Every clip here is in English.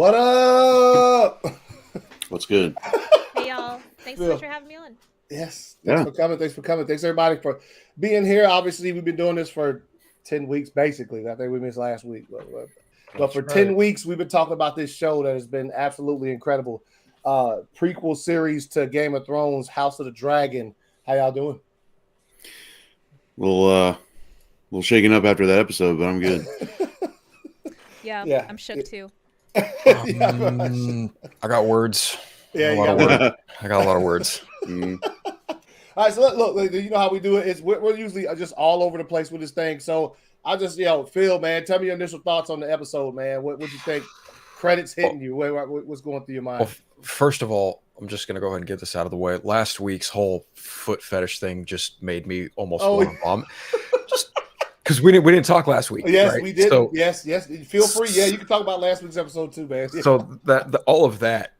What up? What's good? Hey y'all. Thanks so much for having me on. Yes. Thanks for coming. Thanks everybody for being here. Obviously, we've been doing this for 10 weeks, basically. I think we missed last week. But for 10 weeks, we've been talking about this show that has been absolutely incredible. Prequel series to Game of Thrones, House of the Dragon. How y'all doing? Well, shaken up after that episode, but I'm good. Yeah, I'm shook too. I got words. Yeah, I got a lot of words. All right, so look, you know how we do it. We're usually just all over the place with this thing. So I just, Phil, man, tell me your initial thoughts on the episode, man. What you think? Credits hitting you. What's going through your mind? Well, first of all, I'm just going to go ahead and get this out of the way. Last week's whole foot fetish thing just made me almost want to vomit. Just because we didn't talk last week. Yes, right? we did. So, yes. Feel free. Yeah, you can talk about last week's episode too, man. Yeah. So all of that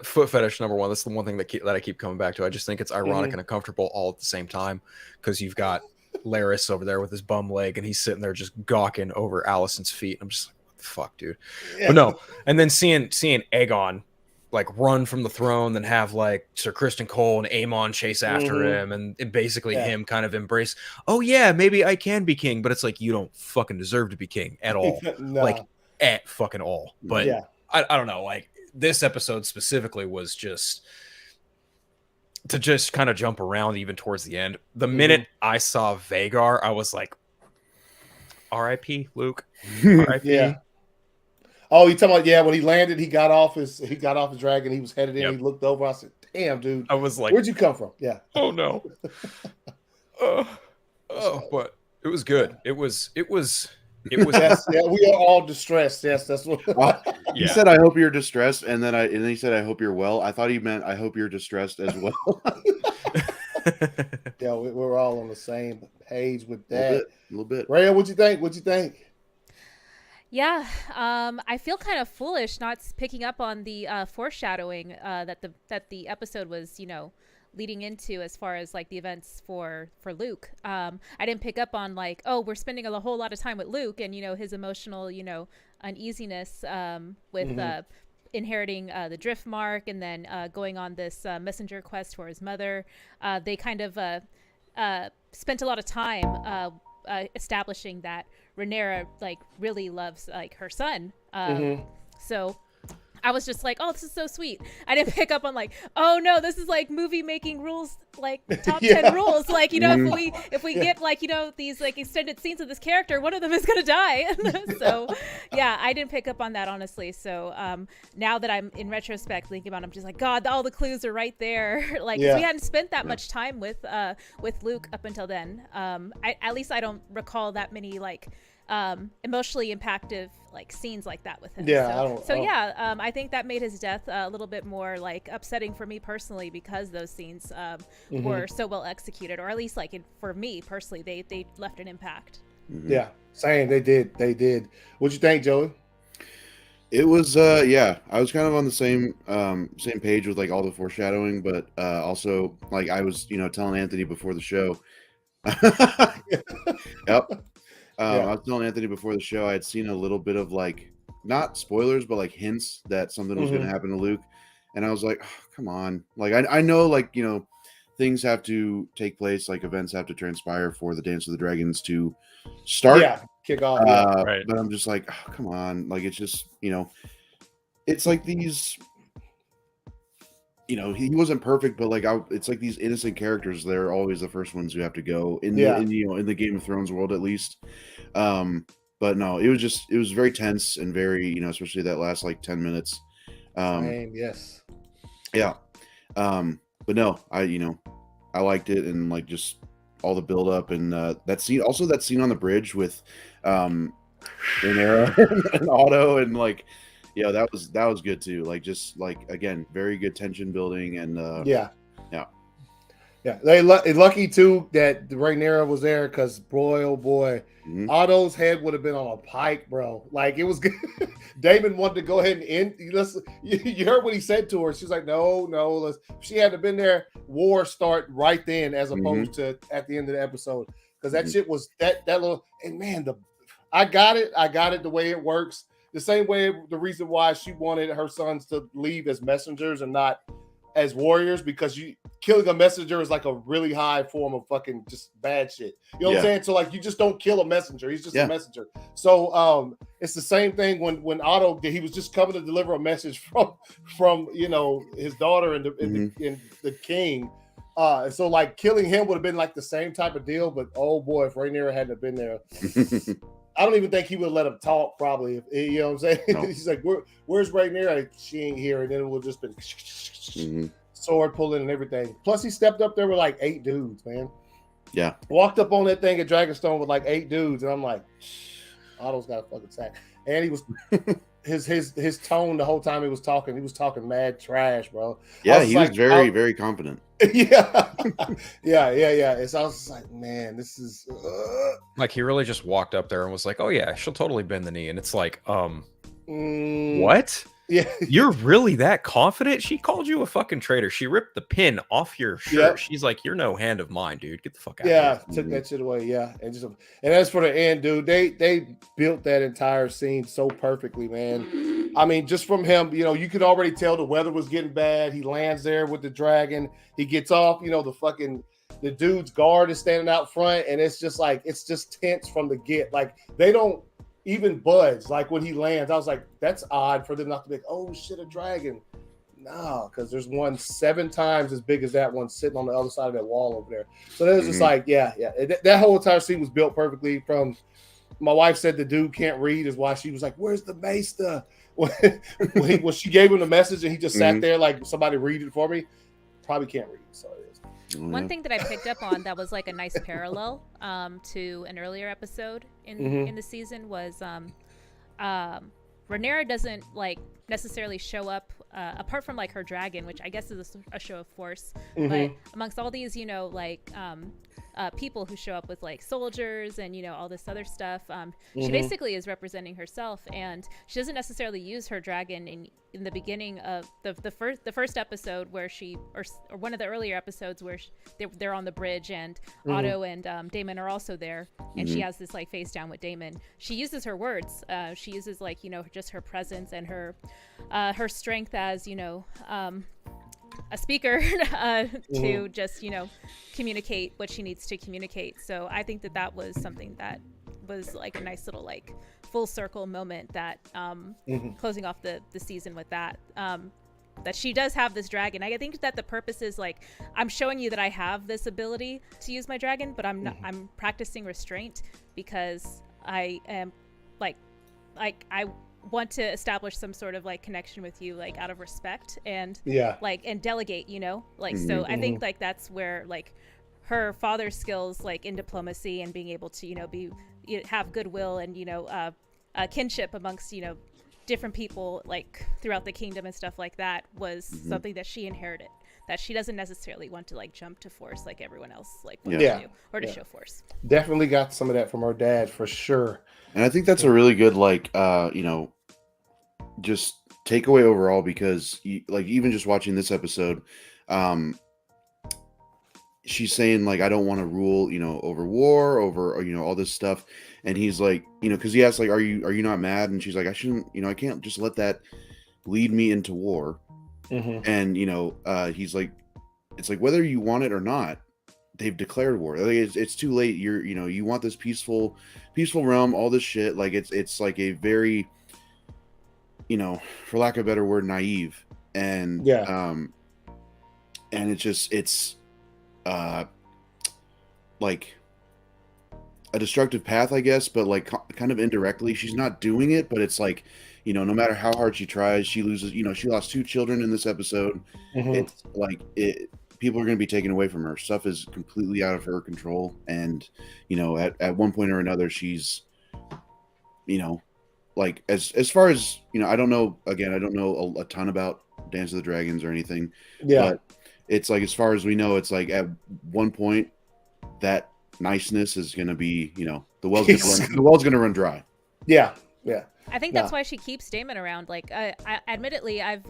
foot fetish, number one, that's the one thing that I keep coming back to. I just think it's ironic and uncomfortable all at the same time, because you've got Laris over there with his bum leg, and he's sitting there just gawking over Allison's feet. I'm just like, what the fuck, dude? Yeah. But no, and then seeing Aegon like run from the throne, then have like Sir Criston Cole and Aemon chase after him, and basically him kind of embrace, oh yeah, maybe I can be king, but it's like, you don't fucking deserve to be king at all. No. Like at fucking all. But I don't know, like this episode specifically was just to just kind of jump around even towards the end. The minute I saw Vhagar, I was like, R.I.P. Luke. R.I.P. Yeah. Oh, you talking about when he landed, he got off his dragon, he was headed in, he looked over. I said, damn, dude. I was like, where'd you come from? Yeah. Oh no. But it was good. It was yes, we are all distressed. Yes, that's what He said, I hope you're distressed, and then he said, I hope you're well. I thought he meant, I hope you're distressed as well. Yeah, we're all on the same page with that. A little bit. Rhea, what'd you think? Yeah, I feel kind of foolish not picking up on the foreshadowing that the episode was, leading into, as far as like the events for Luke. I didn't pick up on like, oh, we're spending a whole lot of time with Luke and his emotional uneasiness with inheriting the drift mark, and then going on this messenger quest for his mother. They kind of spent a lot of time establishing that Rhaenyra like really loves like her son. So I was just like, oh, this is so sweet. I didn't pick up on like, oh no, this is like movie making rules, like top 10 rules. Like, if we get like, these like extended scenes of this character, one of them is going to die. So yeah, I didn't pick up on that, honestly. So now that I'm in retrospect thinking about it, I'm just like, God, all the clues are right there. Like, we hadn't spent that much time with Luke up until then. At least I don't recall that many like emotionally impactve like scenes like that with him. I think that made his death a little bit more like upsetting for me personally, because those scenes were so well executed, or at least like for me personally, they left an impact. Yeah, same. They did. What'd you think, Joey? It was I was kind of on the same page with like all the foreshadowing, but also like I was telling Anthony before the show. Yep. I was telling Anthony before the show, I had seen a little bit of like, not spoilers, but like hints that something was going to happen to Luke. And I was like, oh, come on. Like, I know, like, things have to take place, like events have to transpire for the Dance of the Dragons to start. Yeah, kick off. Right. But I'm just like, oh, come on. Like, it's just, it's like these, he wasn't perfect, but like, it's like these innocent characters. They're always the first ones who have to go in the Game of Thrones world, at least. But no, it was very tense and very, especially that last like 10 minutes. Yes. Yeah. But no, I liked it, and like just all the build up, and that scene on the bridge with Rhaenyra and Otto, and like, that was good too. Like, just like, again, very good tension building, and they lucky too that Rhaenyra was there, because boy, oh boy, Otto's head would have been on a pike, bro. Like, it was good. Damon wanted to go ahead and end. You heard what he said to her. She's like, no. She had to have been there. War start right then, as opposed to at the end of the episode, because that shit was that little. And man, I got it the way it works. the same way the reason why she wanted her sons to leave as messengers and not as warriors, because killing a messenger is like a really high form of fucking just bad shit. You know what I'm saying? So like you just don't kill a messenger. He's just a messenger. So it's the same thing when Otto, he was just coming to deliver a message from his daughter and the king. So like killing him would have been like the same type of deal, but oh boy, if Rhaenyra hadn't have been there, I don't even think he would have let him talk. Probably, you know what I'm saying? No. He's like, "Where's Rhaenyra? She ain't here," and then it would have just been sword pulling and everything. Plus, he stepped up there with like 8 dudes, man. Yeah, walked up on that thing at Dragonstone with like 8 dudes, and I'm like, Otto's got a fucking sack. And he was his tone the whole time he was talking mad trash, bro. Yeah, he was very, very confident. Yeah. And so I was just like, man, this is like he really just walked up there and was like, oh yeah, she'll totally bend the knee. And it's like, what? Yeah. You're really that confident? She called you a fucking traitor. She ripped the pin off your shirt. Yep. She's like, you're no hand of mine, dude. Get the fuck out of here. Yeah, took that shit away. Yeah. And as for the end, dude, they built that entire scene so perfectly, man. I mean, just from him, you could already tell the weather was getting bad. He lands there with the dragon. He gets off, the dude's guard is standing out front, and it's just tense from the get. Like, they don't even budge. Like, when he lands, I was like, that's odd for them not to be like, oh shit, a dragon. No, because there's one 7 times as big as that one sitting on the other side of that wall over there. So it was just like, yeah. That whole entire scene was built perfectly. From my wife said the dude can't read is why she was like, where's the maester? When she gave him the message and he just sat there like, somebody read it for me. Probably can't read. So it is. One thing that I picked up on that was like a nice parallel to an earlier episode in the season was Rhaenyra doesn't like necessarily show up apart from like her dragon, which I guess is a show of force, but amongst all these people who show up with like soldiers and all this other stuff, she basically is representing herself, and she doesn't necessarily use her dragon in the beginning of the first episode where she or one of the earlier episodes where they're on the bridge and Otto and Daemon are also there, and she has this like face down with Daemon. She uses her words. She uses like just her presence and her strength as a speaker to just communicate what she needs to communicate. So I think that was something that was like a nice little like full circle moment that closing off the season with that she does have this dragon. I think that the purpose is like, I'm showing you that I have this ability to use my dragon, but I'm not, I'm practicing restraint because I am like I want to establish some sort of like connection with you, like out of respect and and delegate, so I think like that's where like her father's skills like in diplomacy and being able to have goodwill and kinship amongst different people like throughout the kingdom and stuff like that was something that she inherited, that she doesn't necessarily want to like jump to force like everyone else like wants to do, or to show force. Definitely got some of that from her dad for sure. And I think that's a really good like just takeaway overall, because like even just watching this episode, she's saying like, I don't want to rule over war, over all this stuff, and he's like, because he asks like, are you not mad? And she's like, I shouldn't, I can't just let that lead me into war. And he's like, it's like, whether you want it or not, they've declared war. Like, it's too late. You want this peaceful realm, all this shit. Like it's like a very, for lack of a better word, naive. And and it's like a destructive path, I guess, but like kind of indirectly. She's not doing it, but it's like, no matter how hard she tries, she loses. She lost 2 children in this episode. It's like people are going to be taken away from her. Stuff is completely out of her control. And, at one point or another, she's, like as far as, I don't know a ton about Dance of the Dragons or anything. Yeah. But it's like, as far as we know, it's like at one point that niceness is going to be, the well's going to run dry. Yeah. Yeah. I think that's why she keeps Daemon around. Like, I admittedly, I've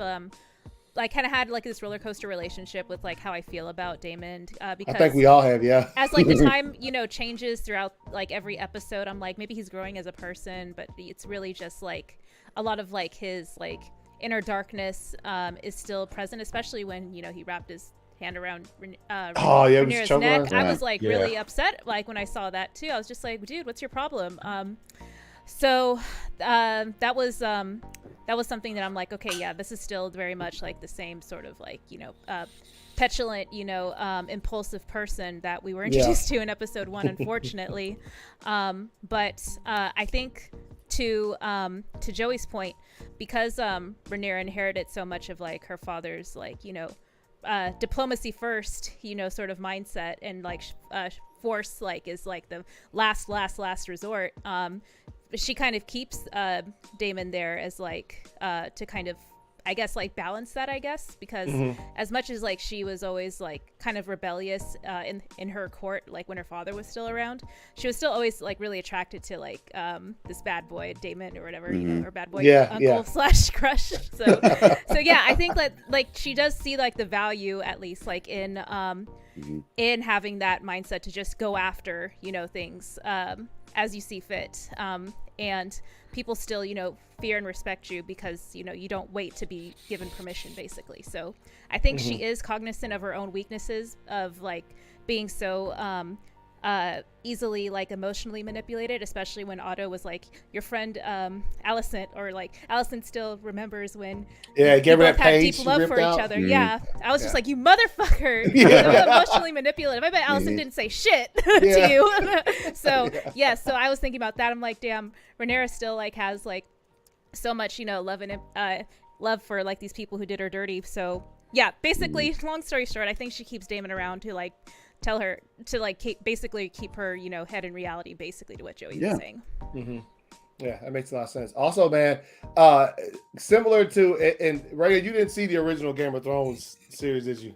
like kind of had like this roller coaster relationship with like how I feel about Damon, because I think we all have, yeah. as like the time, you know, changes throughout like every episode, I'm like, maybe he's growing as a person, but it's really just like a lot of like his like inner darkness is still present, especially when, you know, he wrapped his hand around Rhaenyra's neck. I was like really upset like when I saw that too. I was just like, dude, what's your problem? So that was something that I'm like, okay, yeah, this is still very much like the same sort of like, you know, petulant, you know, impulsive person that we were introduced to in episode 1, unfortunately. But I think to Joey's point, because Rhaenyra inherited so much of like her father's like, you know, diplomacy first, you know, sort of mindset, and like force like is like the last resort. She kind of keeps Damon there as like to kind of, I guess, like balance that, I guess, because as much as like she was always like kind of rebellious in her court, like when her father was still around, she was still always like really attracted to like this bad boy Damon or whatever, you know, or bad boy uncle / crush. So yeah, I think that like she does see like the value, at least like in having that mindset to just go after, you know, things as you see fit, and people still, you know, fear and respect you because, you know, you don't wait to be given permission, basically. So I think she is cognizant of her own weaknesses of like being so easily like emotionally manipulated, especially when Otto was like your friend Alicent, or like Alicent still remembers when gave her that had page deep love for out. each other. I was just like, you motherfucker. Emotionally manipulative. I bet Alicent didn't say shit to you. So so I was thinking about that. I'm like, damn, Rhaenyra still like has like so much, you know, love and love for like these people who did her dirty. So yeah, basically, long story short, I think she keeps Damon around to like tell her to like keep her, you know, head in reality, basically, to what Joey was saying. Yeah, that makes a lot of sense. Also, man, similar to, and Ray, you didn't see the original Game of Thrones series, did you?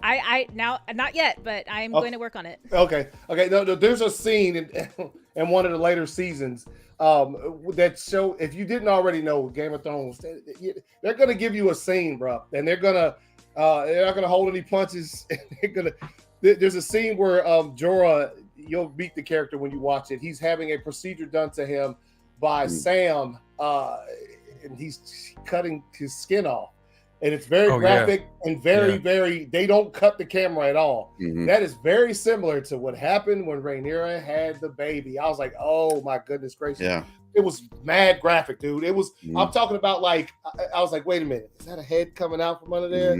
I now, not yet, but I'm going to work on it. Okay. No, there's a scene in one of the later seasons that show, if you didn't already know Game of Thrones, they're gonna give you a scene, bro, and they're not gonna hold any punches. There's a scene where Jorah, you'll meet the character when you watch it. He's having a procedure done to him by Sam, and he's cutting his skin off. And it's very graphic and very, they don't cut the camera at all. That is very similar to what happened when Rhaenyra had the baby. I was like, oh my goodness gracious. Yeah. It was mad graphic, dude. It was, I'm talking about like, I was like, wait a minute, is that a head coming out from under there?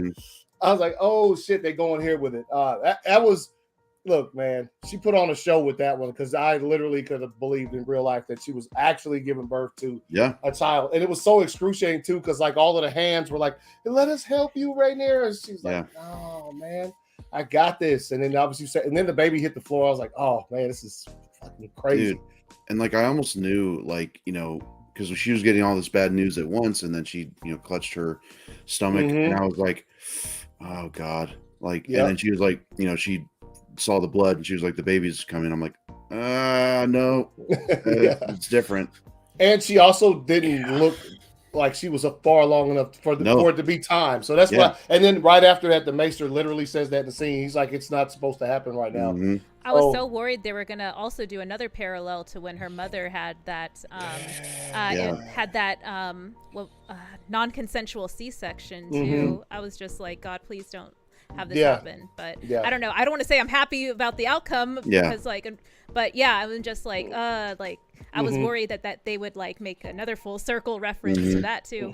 I was like, oh shit, they going here with it. That was, look, man, she put on a show with that one, because I literally could have believed in real life that she was actually giving birth to a child. And it was so excruciating too, because like all of the hands were like, let us help you, Rhaenyra. And she's like, oh man, I got this. And then obviously, and then the baby hit the floor. I was like, oh man, this is fucking crazy. Dude. And like I almost knew, like, you know, because she was getting all this bad news at once, and then she, you know, clutched her stomach, and I was like, oh God. Like, and then she was like, you know, she saw the blood and she was like, the baby's coming. I'm like, no, it's different. And she also didn't look like she was far long enough for it to be time. So that's why. And then right after that, the Maester literally says that in the scene. He's like, it's not supposed to happen right now. I was so worried they were going to also do another parallel to when her mother had that non-consensual C-section too. I was just like, God, please don't have this happen. But I don't know. I don't want to say I'm happy about the outcome, because like, but yeah, I was just like, I was worried that they would like make another full circle reference to that too.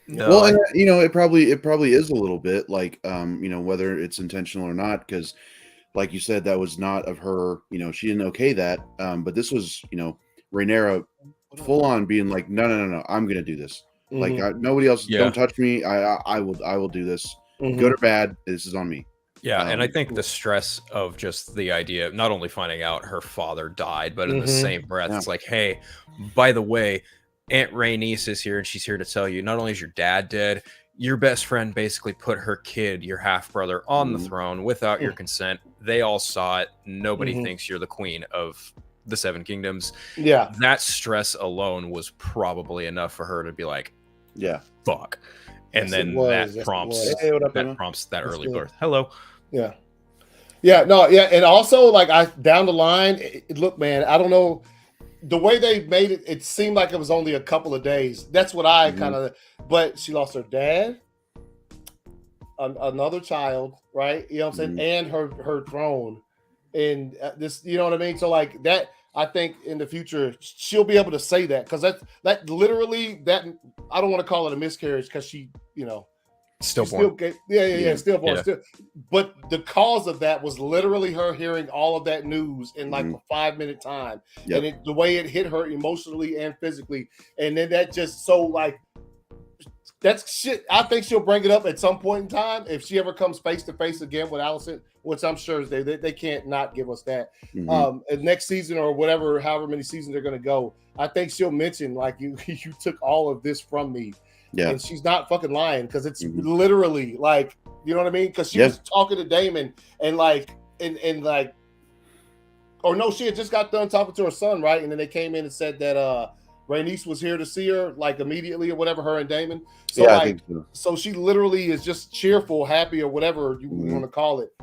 No. Well, you know, it probably is a little bit like, you know, whether it's intentional or not, because like you said, that was not of her, you know, she didn't okay that. But this was, you know, Rhaenyra full on being like, no, I'm going to do this. Like nobody else, don't touch me. I will do this. Good or bad, this is on me. Yeah, and I think the stress of just the idea of not only finding out her father died, but in the same breath, it's like, hey, by the way, Aunt Rhaenys is here, and she's here to tell you, not only is your dad dead, your best friend basically put her kid, your half-brother, on the throne without your consent. They all saw it. Nobody thinks you're the queen of the Seven Kingdoms. Yeah. That stress alone was probably enough for her to be like, fuck. And then that prompts Hey, what up, that Emma? prompts that That's early good. birth. Hello. Yeah. Yeah, no, yeah, and also like I down the line, look, man, I don't know the way they made it. It seemed like it was only a couple of days. That's what I kind of. But she lost her dad, another child, right? You know what I'm saying, and her throne, and this, you know what I mean. So like that, I think in the future she'll be able to say that because that literally that I don't want to call it a miscarriage because she, you know. Stillborn. Stillborn. Yeah. Still, but the cause of that was literally her hearing all of that news in like a 5-minute time, and the way it hit her emotionally and physically, and then that just so like that's shit. I think she'll bring it up at some point in time if she ever comes face to face again with Allison, which I'm sure they can't not give us that. Next season or whatever, however many seasons they're going to go, I think she'll mention like you took all of this from me. Yeah. And she's not fucking lying because it's literally like, you know what I mean? Because she was talking to Damon and like, and like, or no, she had just got done talking to her son, right? And then they came in and said that Rhaenys was here to see her like immediately or whatever, her and Damon. So like, I think so she literally is just cheerful, happy or whatever you want to call it,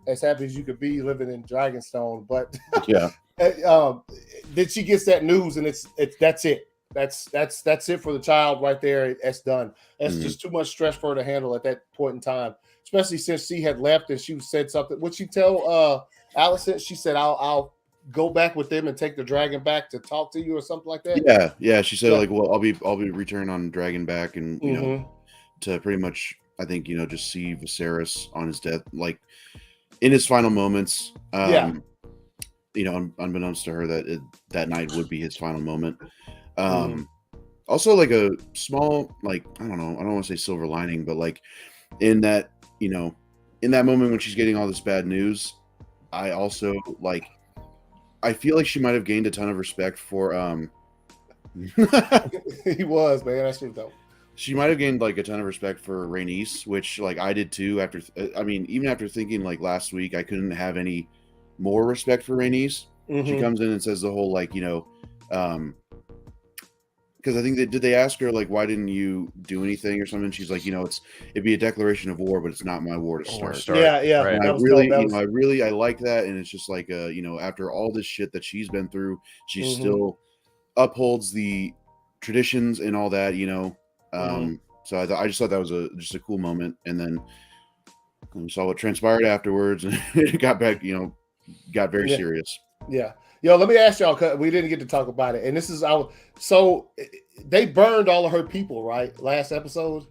as happy as you could be living in Dragonstone. But then she gets that news and it's that's it. That's it for the child right there. That's done. That's just too much stress for her to handle at that point in time, especially since she had left and she said something. Would she tell Allison? She said, "I'll go back with them and take the dragon back to talk to you," or something like that. Yeah. She said like, "Well, I'll be returning on dragon back, and you know, to pretty much, I think just see Viserys on his death, like in his final moments." Unbeknownst to her that night would be his final moment. Also like a small, like, I don't want to say silver lining, but like in that moment when she's getting all this bad news, I also like, I feel like she might have gained a ton of respect for he was, man, that's dope. She might have gained like a ton of respect for Rhaenys, which like I did too after even after thinking like last week I couldn't have any more respect for Rhaenys. She comes in and says the whole like, because I think did they ask her like, why didn't you do anything or something? She's like, it'd be a declaration of war, but it's not my war to start. Yeah. Right. I like that, and it's just like after all this shit that she's been through, she still upholds the traditions and all that, So I just thought that was just a cool moment, and then we saw what transpired afterwards, and it got back, got very serious. Yeah. Yo, let me ask y'all, because we didn't get to talk about it. And this is so they burned all of her people, right? Last episode.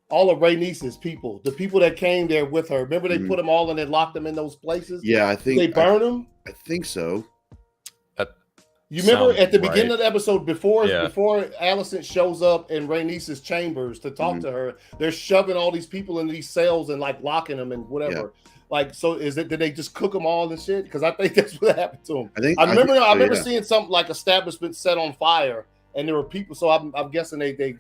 All of Rhaenys' people, the people that came there with her. Remember they put them all and they locked them in those places? Yeah, I think they burned them. I think so. You remember at the beginning of the episode before Alicent shows up in Rhaenys' chambers to talk to her, they're shoving all these people in these cells and like locking them and whatever. Yeah. Like, so did they just cook them all and shit? Because I think that's what happened to them. I remember seeing something like establishment set on fire, and there were people. So I'm guessing they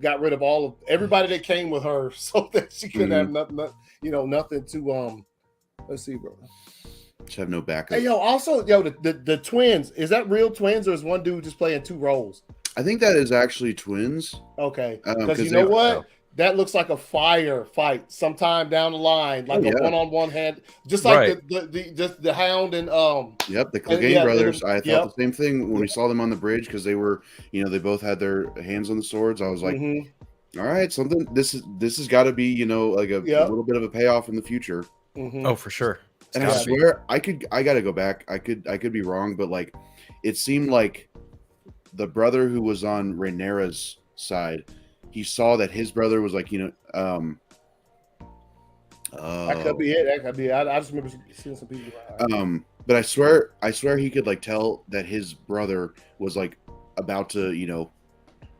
got rid of everybody that came with her, so that she could have nothing to Let's see, bro. Just have no backup. Hey, also the twins. Is that real twins, or is one dude just playing two roles? I think that is actually twins. Okay, because you know what? That looks like a fire fight sometime down the line, like a one-on-one hand, just like the Hound and the Clegane brothers. I thought the same thing when we saw them on the bridge, because they were, they both had their hands on the swords. I was like, all right, something. This has got to be, like a little bit of a payoff in the future. Oh, for sure. And I swear, I got to go back. I could be wrong, but like, it seemed like the brother who was on Rhaenyra's side, he saw that his brother was like, that could be it. That could be it. I just remember seeing some people. But I swear he could like tell that his brother was like about to,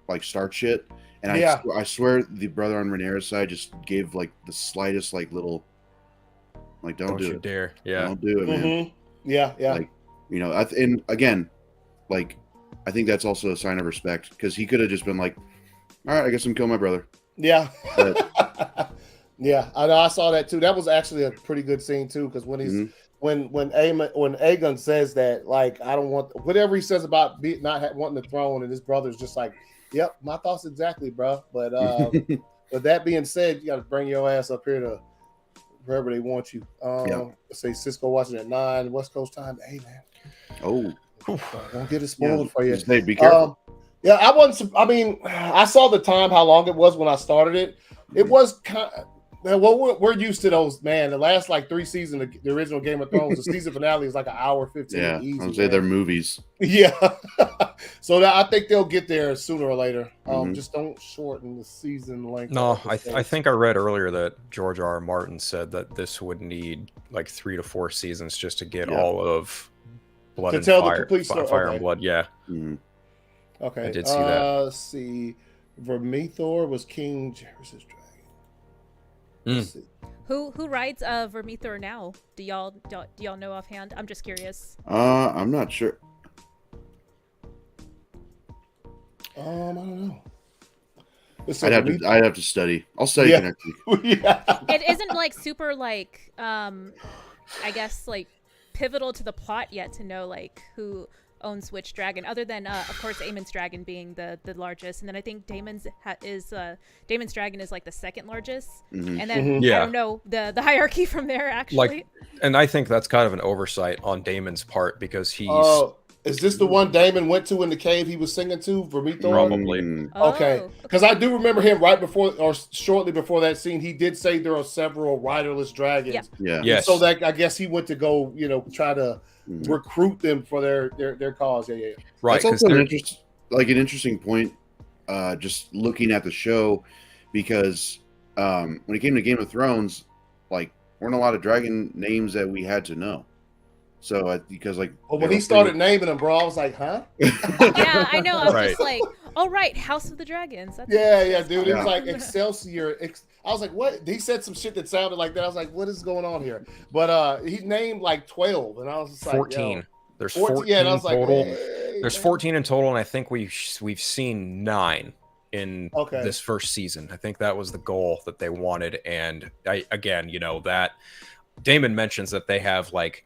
like start shit. And I swear the brother on Rhaenyra's side just gave like the slightest like little, like don't do you it, dare, don't do it, man. Yeah. Like, and again, like I think that's also a sign of respect, because he could have just been like, all right, I guess I'm killing my brother. Yeah. Yeah, I know. I saw that too. That was actually a pretty good scene too, because when he's when Aegon says that, like, I don't want whatever he says about not wanting the throne, and his brother's just like, yep, my thoughts exactly, bro. But with that being said, you got to bring your ass up here to wherever they want you. Let's say Cisco watching at 9, West Coast time. Hey man. Oh, don't get it spoiled for you. Hey, be careful. Yeah, I wasn't. I mean, I saw the time, how long it was when I started it. It was kind of. Well, we're used to those, man. The last like 3 seasons, the original Game of Thrones, the season finale is like an hour 15. Yeah, easy, I would say they're movies. Yeah, so I think they'll get there sooner or later. Just don't shorten the season length. No, I think I read earlier that George R. R. Martin said that this would need like 3 to 4 seasons just to get all of Blood to and tell Fire, the complete story. Fire and Blood. Yeah. Okay. I did see that. Let's see. Vermithor was King Jairus' dragon. Who rides Vermithor now? Do y'all know offhand? I'm just curious. I'm not sure. I don't know. I'd have to study. I'll study next week. It isn't like super like I guess like pivotal to the plot yet to know like who owns which dragon, other than of course Aemon's dragon being the largest, and then I think Daemon's dragon is like the second largest, and then I don't know the hierarchy from there actually. Like, and I think that's kind of an oversight on Daemon's part because he's. Is this the one Daemon went to in the cave he was singing to, Vermithor? Probably. Okay. Because I do remember him right before or shortly before that scene, he did say there are several riderless dragons. Yeah. Yes. So that I guess he went to go, try to recruit them for their cause. Yeah. Right. That's also an interesting point, just looking at the show, because when it came to Game of Thrones, like, weren't a lot of dragon names that we had to know. So because like when he started naming them, bro, I was like, huh? Yeah, I know. I was just like, oh right, House of the Dragons. That's dude. It was like Excelsior. I was like, what? He said some shit that sounded like that. I was like, what is going on here? But he named like 12, and I was just 14. Like, there's 14 and I was total. Like, hey, there's 14 in total, and I think we've seen 9 in this first season. I think that was the goal that they wanted, and that Daemon mentions that they have like.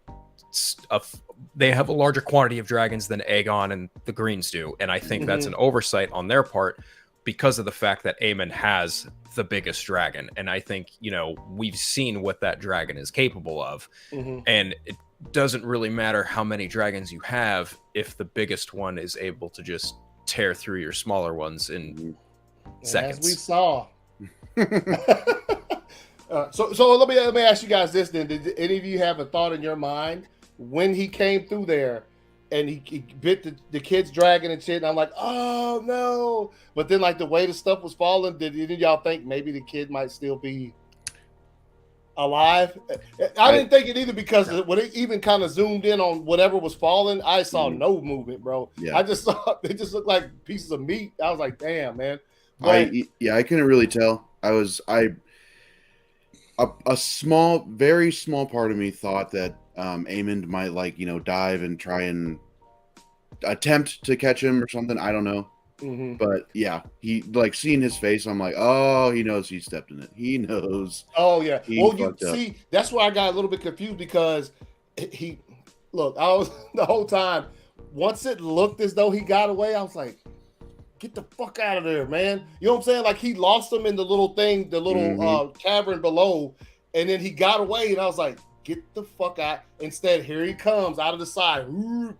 They have a larger quantity of dragons than Aegon and the Greens do, and I think that's an oversight on their part because of the fact that Aemon has the biggest dragon, and I think we've seen what that dragon is capable of, and it doesn't really matter how many dragons you have if the biggest one is able to just tear through your smaller ones in seconds. As we saw. So let me ask you guys this then: did any of you have a thought in your mind when he came through there and he bit the kid's dragon and shit? And I'm like, oh no! But then like the way the stuff was falling, did any of y'all think maybe the kid might still be alive? I didn't think it either because when it even kind of zoomed in on whatever was falling, I saw no movement, bro. Yeah. I just saw it just looked like pieces of meat. I was like, damn, man. But, I couldn't really tell. A small, very small part of me thought that Aemond might dive and try and attempt to catch him or something. I don't know. But yeah, he seeing his face, I'm like, oh, he knows he stepped in it. He knows. Oh yeah. Well, you see, that's where I got a little bit confused because I was the whole time. Once it looked as though he got away, I was like, get the fuck out of there, man. You know what I'm saying? Like he lost him in the little thing, the little cavern below, and then he got away, and I was like, get the fuck out. Instead, here he comes out of the side,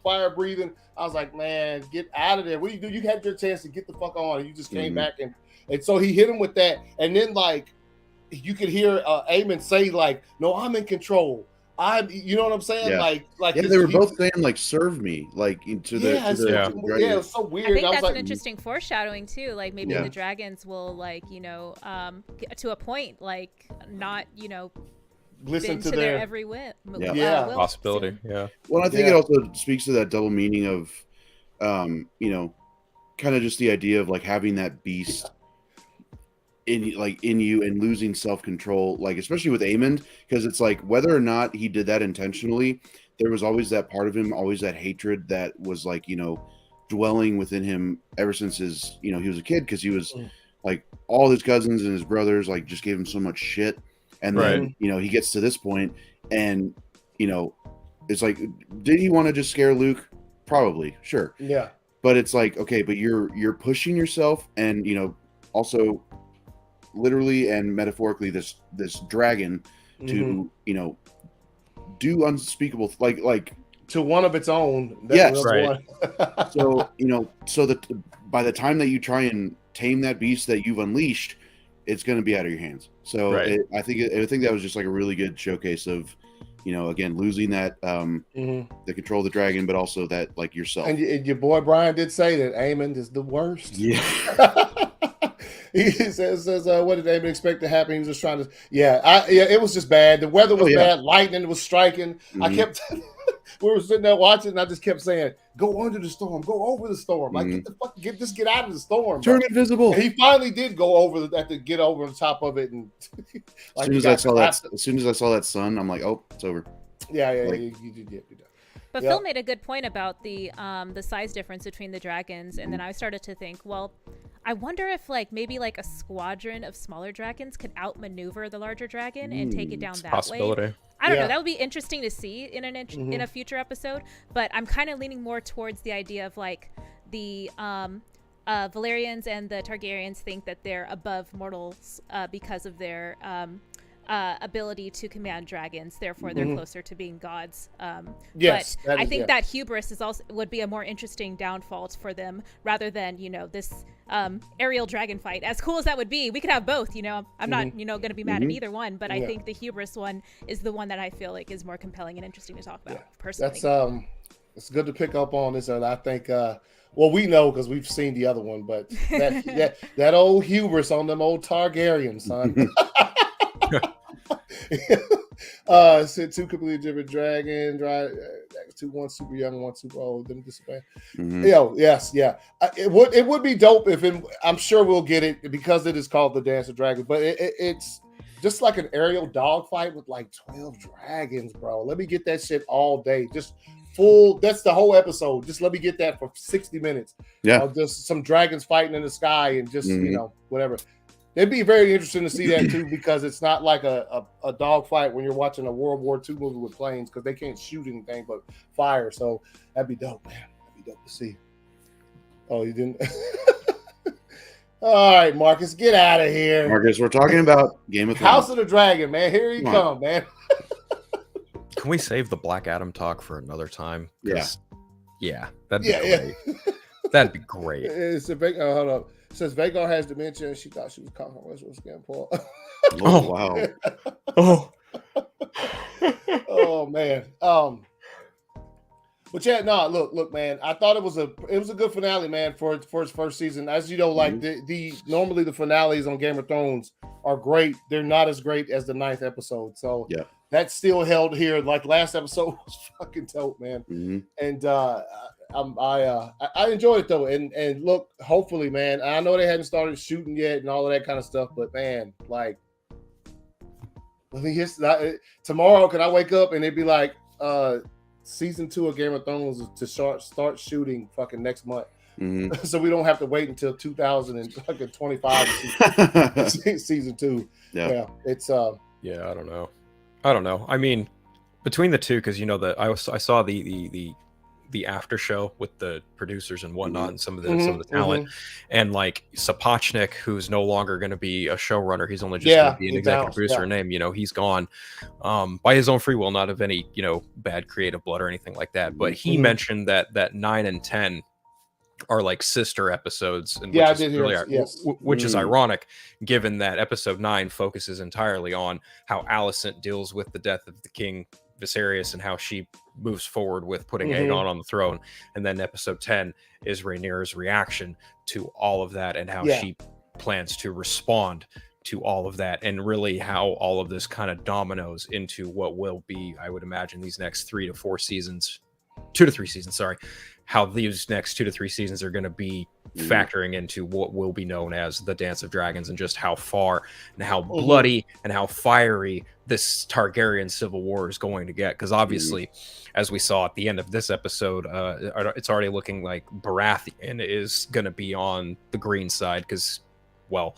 fire breathing. I was like, man, get out of there. What do you do? You had your chance to get the fuck on, and you just came back, and so he hit him with that, and then like you could hear Aemon say like, no, I'm in control. You know what I'm saying? Yeah. They were both saying like, serve me, like into the it was so weird. I think that's an interesting foreshadowing too. Like maybe the dragons will to a point like not listen to their every will. Possibility. Yeah. Well, I think it also speaks to that double meaning of, kind of just the idea of like having that beast in you and losing self-control, like especially with Aemond, because it's like whether or not he did that intentionally, there was always that part of him, always that hatred that was like dwelling within him ever since his he was a kid, because he was like all his cousins and his brothers like just gave him so much shit, and then he gets to this point and it's like, did he want to just scare Luke? Probably, sure, but it's like, okay, but you're pushing yourself, and also literally and metaphorically this dragon to do unspeakable like to one of its own. Yes, right. So so that by the time that you try and tame that beast that you've unleashed, it's going to be out of your hands. So I think that was just like a really good showcase of again losing that the control of the dragon, but also that like yourself. And your boy Brian did say that Aemon is the worst. Yeah. He says what did Aemon expect to happen? He was just trying to it was just bad. The weather was bad, lightning was striking. I kept we were sitting there watching, and I just kept saying, "Go under the storm, go over the storm. Like get out of the storm. Turn invisible." And he finally did go over get over the top of it, and as soon as I saw that sun, I'm like, "Oh, it's over." Yeah, you did. But Phil made a good point about the size difference between the dragons, and then I started to think, well, I wonder if maybe a squadron of smaller dragons could outmaneuver the larger dragon and take it down that possibility. way. I don't know. That would be interesting to see in in a future episode. But I'm kind of leaning more towards the idea of the Valerians and the Targaryens think that they're above mortals because of their ability to command dragons. Therefore, they're closer to being gods. Yes, but I think that hubris would be a more interesting downfall for them rather than this aerial dragon fight. As cool as that would be, we could have both. I'm not going to be mad at either one, but I think the hubris one is the one that I feel like is more compelling and interesting to talk about personally. That's it's good to pick up on this, and I think we know because we've seen the other one, but that old hubris on them old Targaryens, son. Said two completely different dragons, right? One super young, one super old. Didn't disobey. It would be dope if I'm sure we'll get it because it is called the Dance of Dragons, but it's just like an aerial dogfight with 12 dragons, bro. Let me get that shit all day, just full. That's the whole episode. Just let me get that for 60 minutes. Yeah, just some dragons fighting in the sky and just whatever. It'd be very interesting to see that too, because it's not like a dogfight when you're watching a World War II movie with planes, because they can't shoot anything but fire. So that'd be dope, man. That'd be dope to see. Oh, you didn't? All right, Marcus, get out of here. Marcus, we're talking about Game of Thrones. House of the Dragon, man. Here he come, man. Can we save the Black Adam talk for another time? Yeah. Yeah, that'd be great. That'd be great. Hold up. Says Vhagar has dementia and she thought she was caught on Westworld scam, Paul. Oh, wow. Oh man. But look, man. I thought it was a good finale, man, for its first season. As you know, normally the finales on Game of Thrones are great. They're not as great as the 9th episode. So that's still held here. Last episode was fucking dope, man. And I enjoyed it though, and look, hopefully, man. I know they hadn't started shooting yet and all of that kind of stuff, but man, tomorrow, can I wake up and it'd be season 2 of Game of Thrones to start shooting fucking next month, so we don't have to wait until 2025 to see season 2. Yeah, it's I don't know. I mean, between the two, because that I saw the after show with the producers and whatnot and some of the talent, and Sapochnik, who's no longer going to be a showrunner, he's only just going to be an executive producer name. He's gone by his own free will, not of any bad creative blood or anything like that, but he mentioned that 9 and 10 are sister episodes, and which is ironic given that episode 9 focuses entirely on how Alicent deals with the death of the king Viserys and how she moves forward with putting Aegon on the throne, and then episode 10 is Rhaenyra's reaction to all of that and how she plans to respond to all of that, and really how all of this kind of dominoes into what will be, I would imagine, these next 2 to 3 seasons, how these next 2 to 3 seasons are going to be factoring into what will be known as the Dance of Dragons, and just how far and how bloody and how fiery this Targaryen civil war is going to get. Because obviously, as we saw at the end of this episode, it's already looking like Baratheon is going to be on the green side, because, well,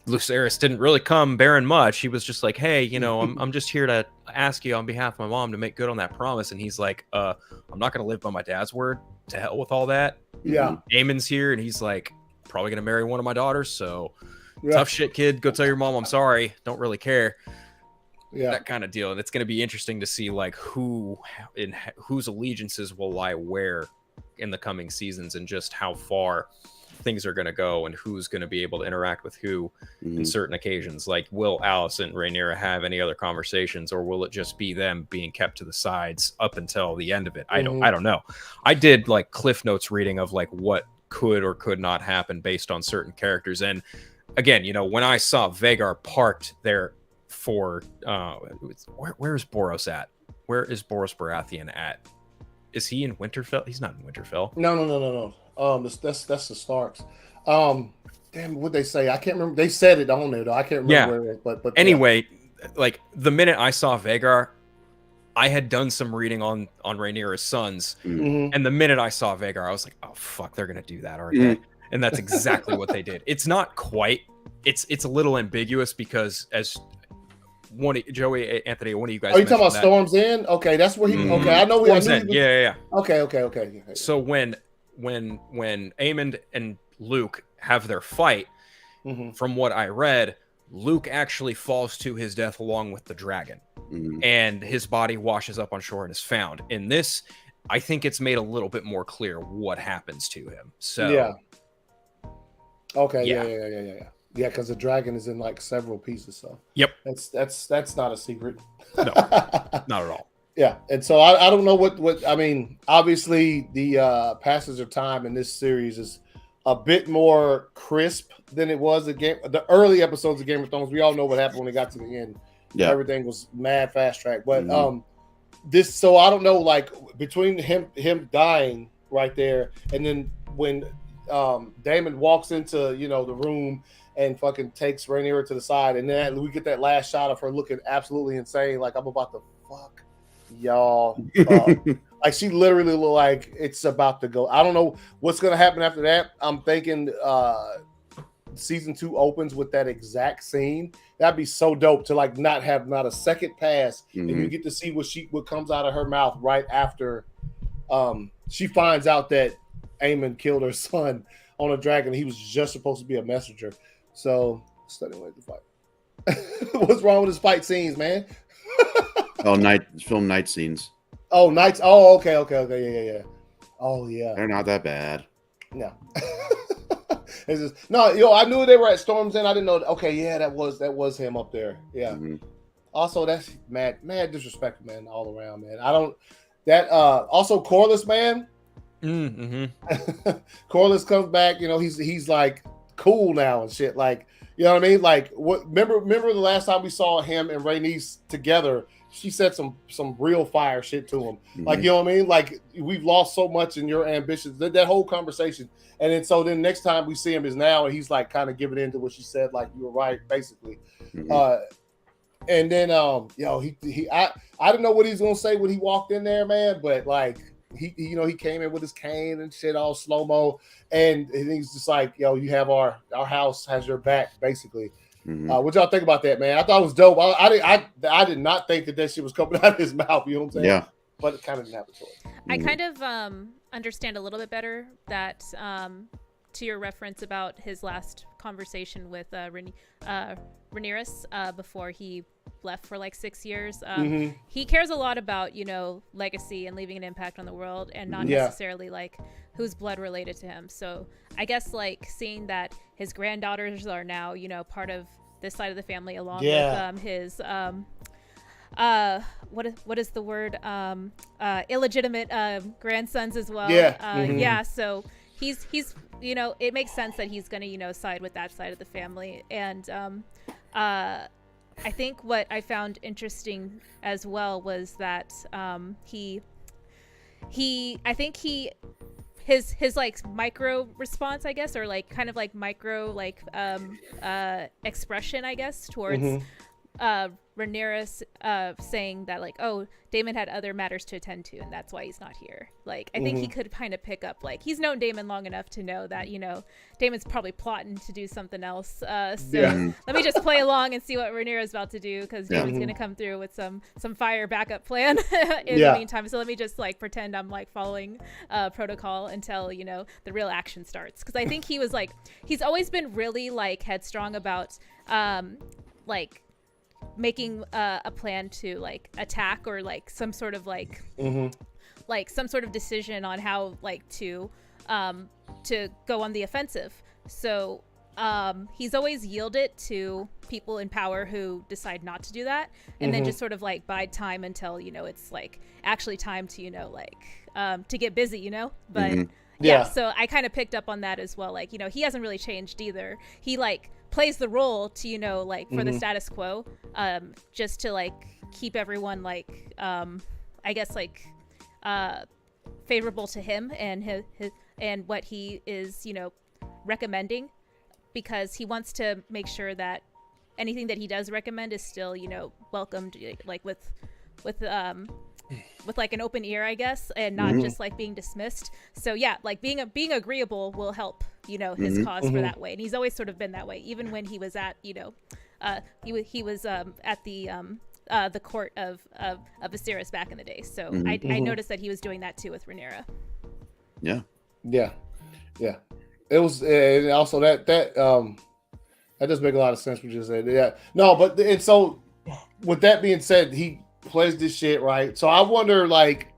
Lucerys didn't really come bearing much. He was just like, hey, I'm just here to ask you on behalf of my mom to make good on that promise. And he's like, I'm not going to live by my dad's word. To hell with all that. Yeah. Aemon's here, and he's like, probably going to marry one of my daughters. So, tough shit, kid. Go tell your mom I'm sorry. Don't really care. Yeah, that kind of deal. And it's going to be interesting to see like whose allegiances will lie where in the coming seasons, and just how far things are going to go, and who's going to be able to interact with who in certain occasions. Like, will Alice and Rhaenyra have any other conversations, or will it just be them being kept to the sides up until the end of it? I don't know. I did like Cliff Notes reading of like what could or could not happen based on certain characters. And again, you know, when I saw Vhagar parked there for where is Boros at? Where is Boros Baratheon at? Is he in Winterfell? He's not in Winterfell. No. That's the Starks. Damn, what they say? I can't remember. They said it on there though. I can't remember where it is. But anyway, like the minute I saw Vhagar, I had done some reading on Rhaenyra's sons, and the minute I saw Vhagar, I was like, oh fuck, they're gonna do that, aren't they? And that's exactly what they did. It's not quite. It's a little ambiguous because as Joey, Anthony, one of you guys. Oh, you talking about Storm's End? Okay, that's where he. Okay, I know. Storm's End. Yeah. Okay. So when Aemond and Luke have their fight, from what I read, Luke actually falls to his death along with the dragon, and his body washes up on shore and is found. In this, I think it's made a little bit more clear what happens to him. So yeah. Okay. Yeah. Yeah, because the dragon is in like several pieces. So yep, that's not a secret. No, not at all. Yeah, and so I don't know what I mean. Obviously, the passage of time in this series is a bit more crisp than it was the early episodes of Game of Thrones. We all know what happened when it got to the end. Yeah, everything was mad fast track. But this, so I don't know, like between him dying right there, and then when Daemon walks into the room and fucking takes Rhaenyra to the side, and then we get that last shot of her looking absolutely insane, like I'm about to fuck y'all. Like she literally looked like it's about to go. I don't know what's gonna happen after that. I'm thinking season 2 opens with that exact scene. That'd be so dope to like not a second pass, and you get to see what comes out of her mouth right after she finds out that Aemon killed her son on a dragon. He was just supposed to be a messenger. So, studying way to fight. What's wrong with his fight scenes, man? Film night scenes. Oh, nights. Oh, okay. Yeah. Oh, yeah. They're not that bad. No. I knew they were at Storm's End. I didn't know. Okay, yeah, that was him up there. Yeah. Also, that's mad disrespectful, man, all around, man. Also Corlys, man. Corlys comes back. He's like cool now and shit. Like, you know what I mean? Like, what? Remember the last time we saw him and Rhaenys together? She said some real fire shit to him. Like, you know what I mean? Like, we've lost so much in your ambitions. That whole conversation. And then next time we see him is now, and he's like kind of giving in to what she said. Like, you were right, basically. And then I didn't know what he's gonna say when he walked in there, man. But like, he came in with his cane and shit all slow-mo, and he's just like, you have our house has your back, basically. What y'all think about that, man? I thought it was dope. I did not think that shit was coming out of his mouth, you know what I'm saying? Yeah. But it kind of didn't have a choice. I kind of understand a little bit better that to your reference about his last conversation with Rhaenyra before he left for like 6 years. He cares a lot about legacy and leaving an impact on the world, and not necessarily like who's blood related to him. So I guess like seeing that his granddaughters are now part of this side of the family, along with his what is the word illegitimate grandsons as well. So he's it makes sense that he's gonna side with that side of the family. And I think what I found interesting as well was that his like micro response, I guess, or like kind of like micro like expression, I guess, towards Rhaenyra saying that like, oh, Daemon had other matters to attend to, and that's why he's not here. Like, I think he could kind of pick up, like, he's known Daemon long enough to know that, you know, Daemon's probably plotting to do something else. So let me just play along and see what Rhaenyra's about to do, because Daemon's gonna come through with some fire backup plan in the meantime. So let me just like pretend I'm like following protocol until, you know, the real action starts. Because I think he was like, he's always been really like headstrong about like making a plan to like attack, or like some sort of like like some sort of decision on how like to go on the offensive. So he's always yielded to people in power who decide not to do that, and then just sort of like bide time until, you know, it's like actually time to, you know, like to get busy, you know. But yeah, so I kind of picked up on that as well. Like, you know, he hasn't really changed either. He like plays the role to, you know, like for the status quo, just to like keep everyone like I guess like favorable to him and his and what he is, you know, recommending, because he wants to make sure that anything that he does recommend is still, you know, welcomed, like with like an open ear, I guess, and not just like being dismissed. So yeah, like being agreeable will help, you know, his cause for that way. And he's always sort of been that way, even when he was at, you know, he was at the court of Viserys back in the day. So I noticed that he was doing that too with Rhaenyra. Yeah. It was, and also that does make a lot of sense what you just said. Yeah, no, but and so with that being said, he plays this shit right. So I wonder like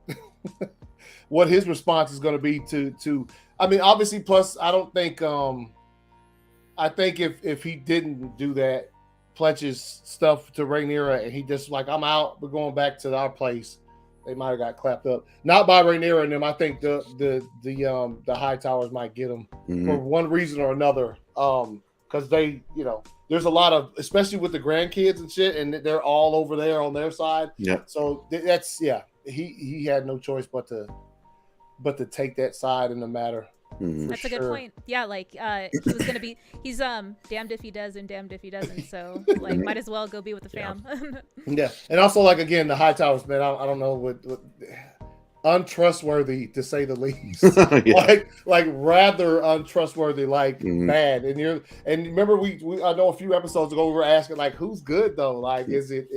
what his response is going to be to. I mean, obviously, plus I don't think I think if he didn't do that, pledges stuff to Rhaenyra, and he just like, I'm out, we're going back to our place, they might have got clapped up. Not by Rhaenyra and them. I think the high towers might get them for one reason or another. Because they, you know, there's a lot of, especially with the grandkids and shit, and they're all over there on their side. Yeah. So that's he had no choice but to take that side in the matter. That's a good point. Yeah, like he was gonna be. He's damned if he does and damned if he doesn't. So like, might as well go be with the fam. Yeah, and also like again, the high towers, man. I don't know what untrustworthy to say the least. like rather untrustworthy, like bad. And remember we I know a few episodes ago we were asking like, who's good though? Like is it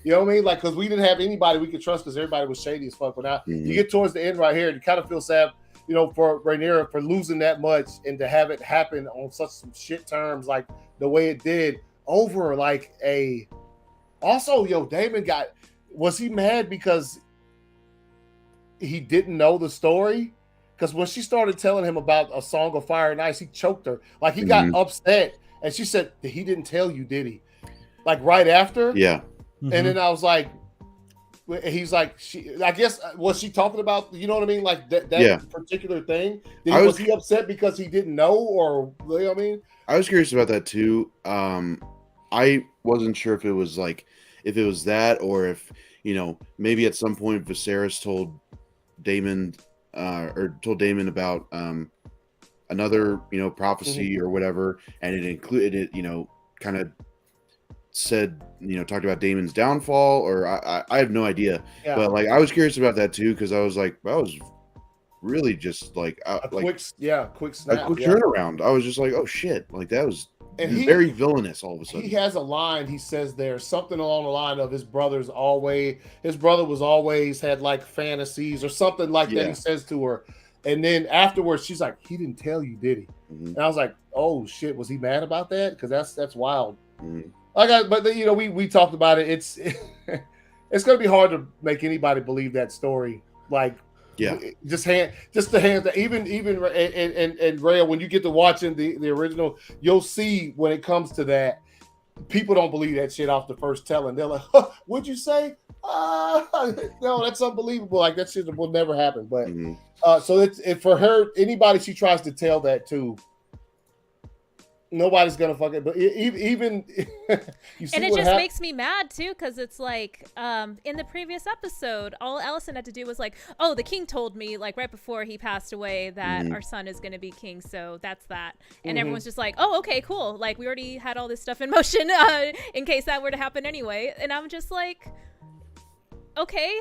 you know what I mean? Like, because we didn't have anybody we could trust because everybody was shady as fuck. But now you get towards the end right here, and you kind of feel sad, you know, for Rhaenyra for losing that much and to have it happen on such some shit terms like the way it did over like a. Also, Daemon was he mad because he didn't know the story? Because when she started telling him about A Song of Fire and Ice, he choked her. Like he got upset, and she said, "He didn't tell you, did he?" Like right after, yeah. And then I was like, he's like, I guess was she talking about, you know what I mean, like that particular thing? Was he upset because he didn't know, or you know what I mean? I was curious about that too. I wasn't sure if it was that, or if, you know, maybe at some point Viserys told Daemon about another, you know, prophecy or whatever, and it included it, you know, kind of said, you know, talked about Daemon's downfall, or I have no idea. Yeah. But like I was curious about that too, because I was like, that was really just like quick snap, a quick turnaround. I was just like, oh shit, like that was very villainous all of a sudden. He has a line, he says there something along the line of his brother was always had like fantasies or something like that, he says to her. And then afterwards she's like, he didn't tell you, did he? And I was like, oh shit, was he mad about that? Because that's wild. But you know, we talked about it. It's it's gonna be hard to make anybody believe that story. Like, just the hand that even and Rhea, when you get to watching the original, you'll see when it comes to that, people don't believe that shit off the first telling. They're like, what'd you say? No, that's unbelievable. Like that shit will never happen. But so it's for her, anybody she tries to tell that to, Nobody's gonna fuck it, but even you see and it what just happened. makes me mad too, because it's like in the previous episode, all Allison had to do was like, oh, the king told me like right before he passed away that our son is going to be king, so that's that. And everyone's just like, oh, okay, cool, like we already had all this stuff in motion in case that were to happen anyway. And I'm just like, okay.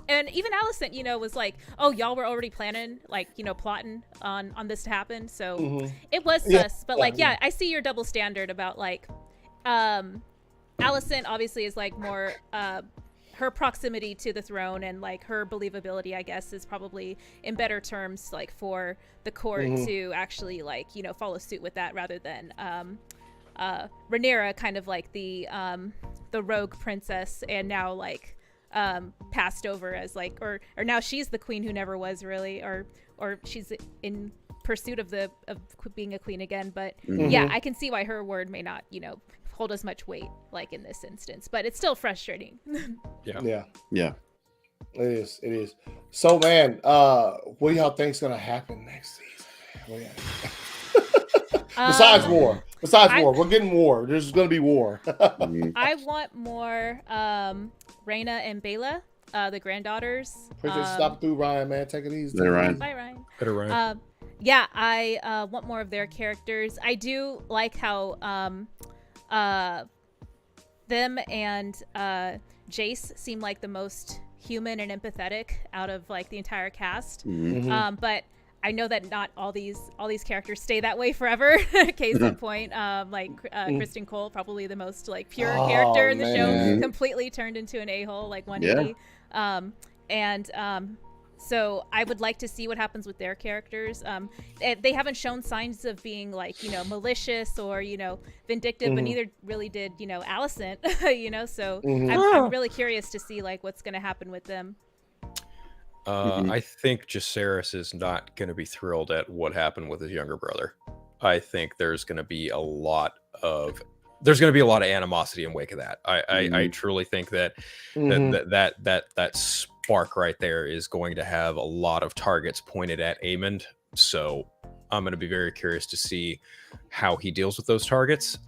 And even Allison, was like, oh, y'all were already planning, like, plotting on this to happen. So it was sus. But like, yeah, I see your double standard about like Allison obviously is like more her proximity to the throne and like her believability, I guess, is probably in better terms like for the court to actually like, follow suit with that, rather than Rhaenyra, kind of like the rogue princess, and now like passed over as like, or now she's the queen who never was really, or she's in pursuit of being a queen again. But yeah, I can see why her word may not hold as much weight like in this instance, but it's still frustrating. Yeah it is. So man, what do y'all think's gonna happen next season, man? Besides war, we're getting war. There's gonna be war. I want more Rhaena and Bela, the granddaughters. Appreciate you stopping through, Ryan, man. Take it easy. Hey, Ryan. Bye, Ryan. Better Ryan. Yeah, I want more of their characters. I do like how them and Jace seem like the most human and empathetic out of like the entire cast. But I know that not all these characters stay that way forever. Case in point, Kristen Cole, probably the most like pure character in the show, completely turned into an a-hole, like 180. So I would like to see what happens with their characters. They haven't shown signs of being like, malicious or, vindictive, but neither really did, Alicent, so I'm really curious to see like what's going to happen with them. I think Jacaerys is not going to be thrilled at what happened with his younger brother. I think there's going to be a lot of animosity in wake of that. I truly think that that spark right there is going to have a lot of targets pointed at Aemond. So I'm going to be very curious to see how he deals with those targets.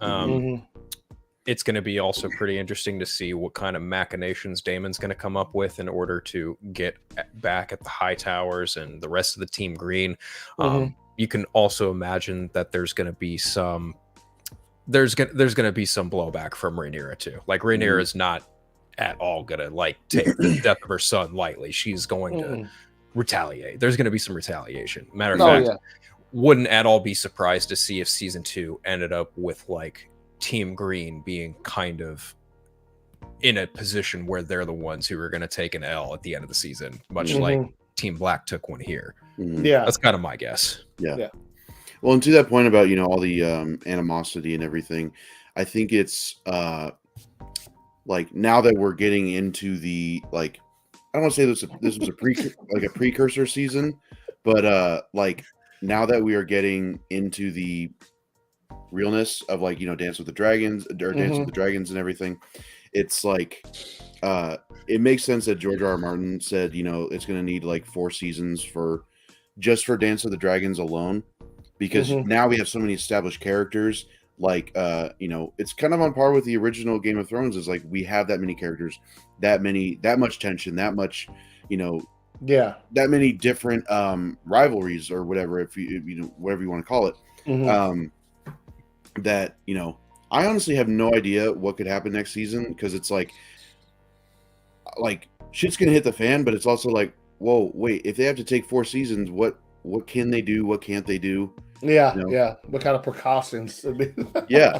It's going to be also pretty interesting to see what kind of machinations Daemon's going to come up with in order to get back at the High Towers and the rest of the Team Green. You can also imagine that there's going to be some blowback from Rhaenyra too. Like Rhaenyra is not at all going to like take the death of her son lightly. She's going to retaliate. There's going to be some retaliation. Matter of fact, wouldn't at all be surprised to see if season 2 ended up with like Team Green being kind of in a position where they're the ones who are going to take an L at the end of the season, much like Team Black took one here. That's kind of my guess. Well, and to that point about all the animosity and everything, I think it's like now that we're getting into the like, I don't want to say this was a precursor season, but like now that we are getting into the realness of like Dance with the Dragons or Dance with the Dragons and everything, it's like it makes sense that George R.R. Martin said it's going to need like 4 seasons for Dance with the Dragons alone, because now we have so many established characters. Like it's kind of on par with the original Game of Thrones. Is like we have that many characters, that much tension, that much that many different rivalries or whatever, if you whatever you want to call it. That I honestly have no idea what could happen next season, because it's like shit's gonna hit the fan, but it's also like, whoa, wait, if they have to take 4 seasons, what can they do? What can't they do? What kind of precautions? Yeah.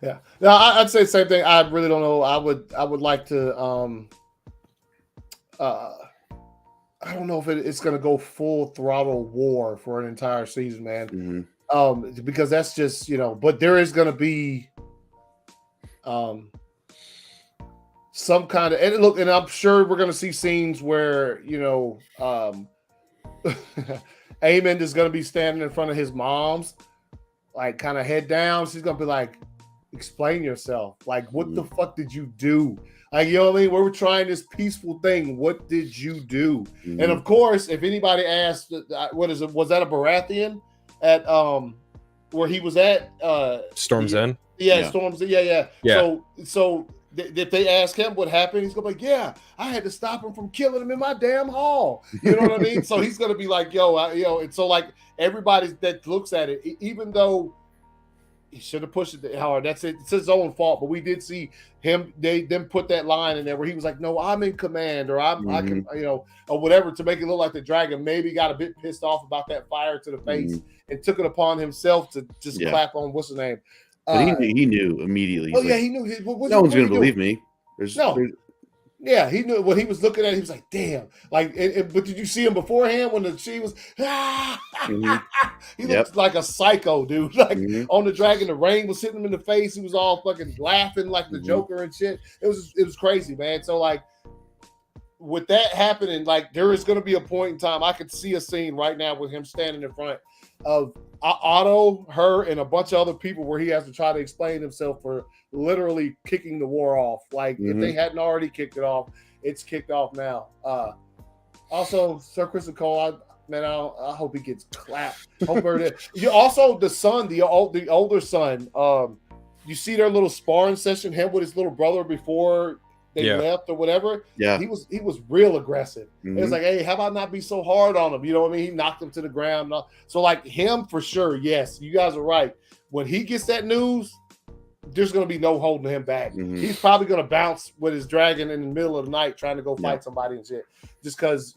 No, I'd say the same thing. I really don't know. I would like to I don't know if it's gonna go full throttle war for an entire season, man. Because that's just but there is gonna be some kind of, and look, and I'm sure we're gonna see scenes where Aemond is gonna be standing in front of his mom's, like kind of head down. She's gonna be like, explain yourself. Like, what the fuck did you do? Like, you know what I mean? We were trying this peaceful thing. What did you do? And of course, if anybody asked, what is it? Was that a Baratheon at where he was at Storm's End. Yeah, Storm's yeah. So if they ask him what happened, he's gonna be like, yeah, I had to stop him from killing him in my damn hall. You know what I mean? So he's gonna be like, yo, and so like everybody that looks at it, even though he should have pushed it hard, that's it. It's his own fault. But we did see him. Them put that line in there where he was like, "No, I'm in command," or I can, or whatever, to make it look like the dragon maybe got a bit pissed off about that fire to the face and took it upon himself to just clap on what's his name. But he knew immediately. Oh, he knew. No one's going to believe me. Yeah, he knew what he was looking at. He was like, "Damn!" Like, but did you see him beforehand when she was? He looked like a psycho, dude. Like on the dragon, the rain was hitting him in the face. He was all fucking laughing like the Joker and shit. It was crazy, man. So like, with that happening, like there is going to be a point in time. I could see a scene right now with him standing in front of Otto, her, and a bunch of other people where he has to try to explain himself for literally kicking the war off. Like if they hadn't already kicked it off, it's kicked off now. Also, Sir Christian Cole, I hope he gets clapped. Also, the son, the older son, you see their little sparring session, him with his little brother before they left or whatever. Yeah, he was real aggressive. It was like, hey, how about not be so hard on him? You know what I mean? He knocked him to the ground. So like him for sure. Yes, you guys are right. When he gets that news, there's going to be no holding him back. He's probably going to bounce with his dragon in the middle of the night trying to go fight somebody and shit. Just because,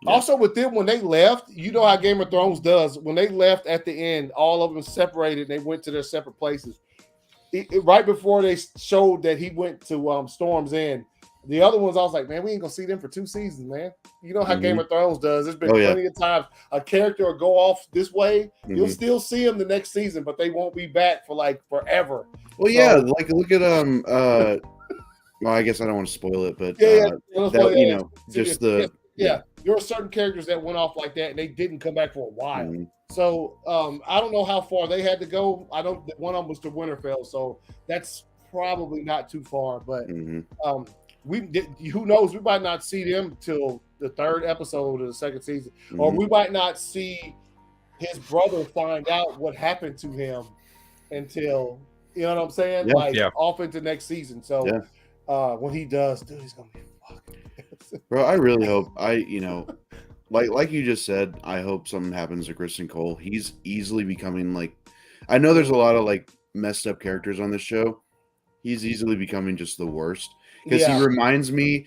Also with them, when they left, you know how Game of Thrones does. When they left at the end, all of them separated. They went to their separate places. Right before they showed that he went to Storm's End, the other ones, I was like, man, we ain't going to see them for 2 seasons, man. You know how Game of Thrones does. There's been plenty of times a character will go off this way. You'll still see them the next season, but they won't be back for like forever. Well, like look at well, I guess I don't want to spoil it, but there are certain characters that went off like that and they didn't come back for a while. So I don't know how far they had to go. I don't. One of them was to Winterfell, so that's probably not too far. But who knows? We might not see them till the 3rd episode of the 2nd season, or we might not see his brother find out what happened to him until, you know what I'm saying? Off into next season. So when he does, dude, he's gonna be fucking. Bro, I really hope like you just said, I hope something happens to Kristen Cole. He's easily becoming like, I know there's a lot of like messed up characters on this show. He's easily becoming just the worst because he reminds me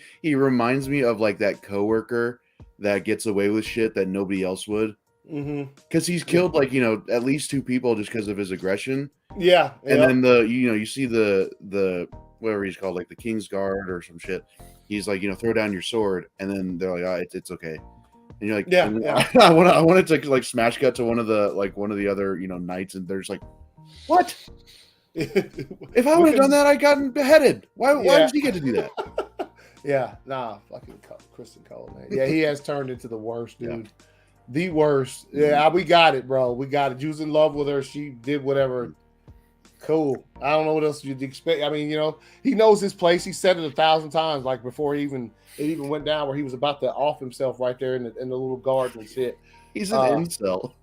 of like that coworker that gets away with shit that nobody else would. Because he's killed like at least 2 people just because of his aggression. And then you see the whatever he's called, like the King's Guard or some shit. He's like, throw down your sword, and then they're like, oh, it's okay. And you're like, I wanted to like smash cut to one of the other knights, and they're just like, what? If I would have done that, I'd gotten beheaded. Why does he get to do that? Fucking Kristen Cole, man. Yeah, he has turned into the worst, dude. The worst. Yeah, we got it, bro. We got it. You was in love with her. She did whatever. Cool. I don't know what else you'd expect. I mean, he knows his place. He said it 1,000 times, like before it even went down, where he was about to off himself right there in the little garden and shit. He's an incel.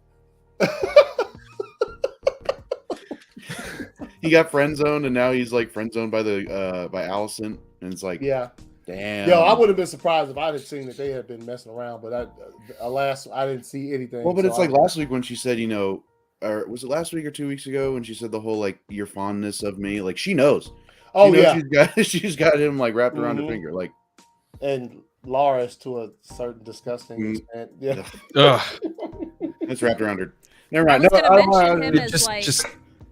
He got friend zoned, and now he's like friend zoned by Allison, and it's like, damn. Yo, I would have been surprised if I had seen that they had been messing around, but alas, I didn't see anything. Well, but it's like last week when she said, or was it last week or 2 weeks ago when she said the whole like your fondness of me? Like she knows. She's got him like wrapped around her finger, like. And Laura's to a certain disgusting extent. Yeah. It's wrapped around her. Never mind.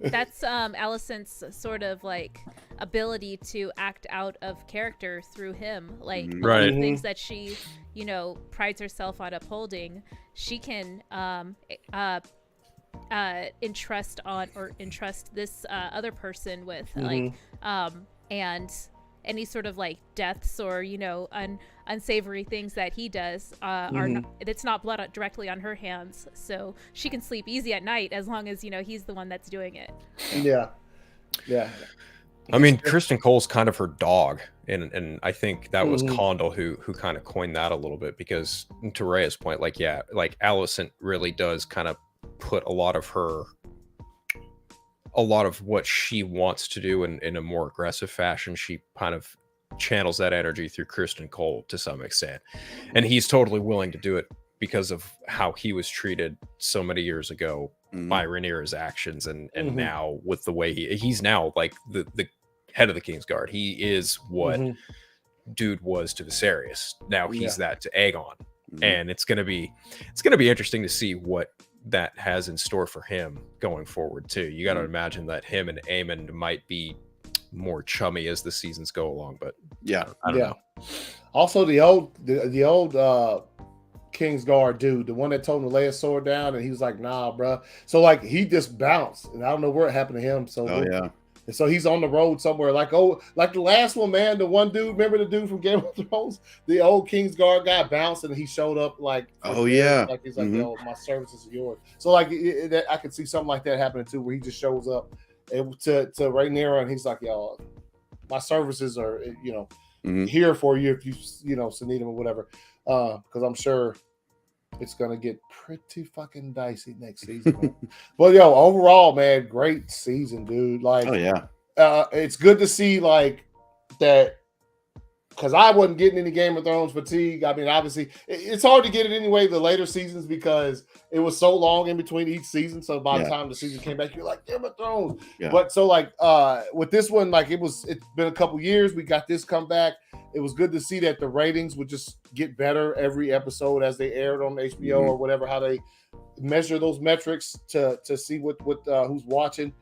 That's Allison's sort of like ability to act out of character through him. Like the things that she, prides herself on upholding, she can entrust this other person with and any sort of like deaths or unsavory things that he does it's not blood directly on her hands, so she can sleep easy at night as long as he's the one that's doing it. I mean, Kristen Cole's kind of her dog, and I think that was Condell who kind of coined that a little bit, because to Rhea's point, like Allison really does kind of put a lot of her a lot of what she wants to do in a more aggressive fashion, she kind of channels that energy through Kristen Cole to some extent. And he's totally willing to do it because of how he was treated so many years ago by Rhaenyra's actions. And now with the way he's now like the head of the Kingsguard. He is what Dude was to Viserys. Now he's that to Aegon. And it's gonna be interesting to see what that has in store for him going forward too. You got to imagine that him and Aemond might be more chummy as the seasons go along, but I don't know. Also, the old Kingsguard dude, the one that told him to lay his sword down, and he was like, "Nah, bro." So like he just bounced, and I don't know what happened to him. So and so he's on the road somewhere, like the last one, man. The one dude, remember the dude from Game of Thrones, the old Kingsguard guy bounced, and he showed up like, like he's like, "Yo, my services are yours." So like I could see something like that happening too, where he just shows up to Rhaenyra, and he's like, "Yo, my services are here for you if you need them or whatever," because I'm sure it's gonna get pretty fucking dicey next season. Man. But yo, overall, man, great season, dude. Like, it's good to see like that, because I wasn't getting any Game of Thrones fatigue. I mean, obviously, it's hard to get it anyway the later seasons because it was so long in between each season. So by the time the season came back, you're like, Game of Thrones. Yeah. But so like with this one, like it's been a couple years. We got this comeback. It was good to see that the ratings would just get better every episode as they aired on HBO or whatever, how they measure those metrics to see what who's watching.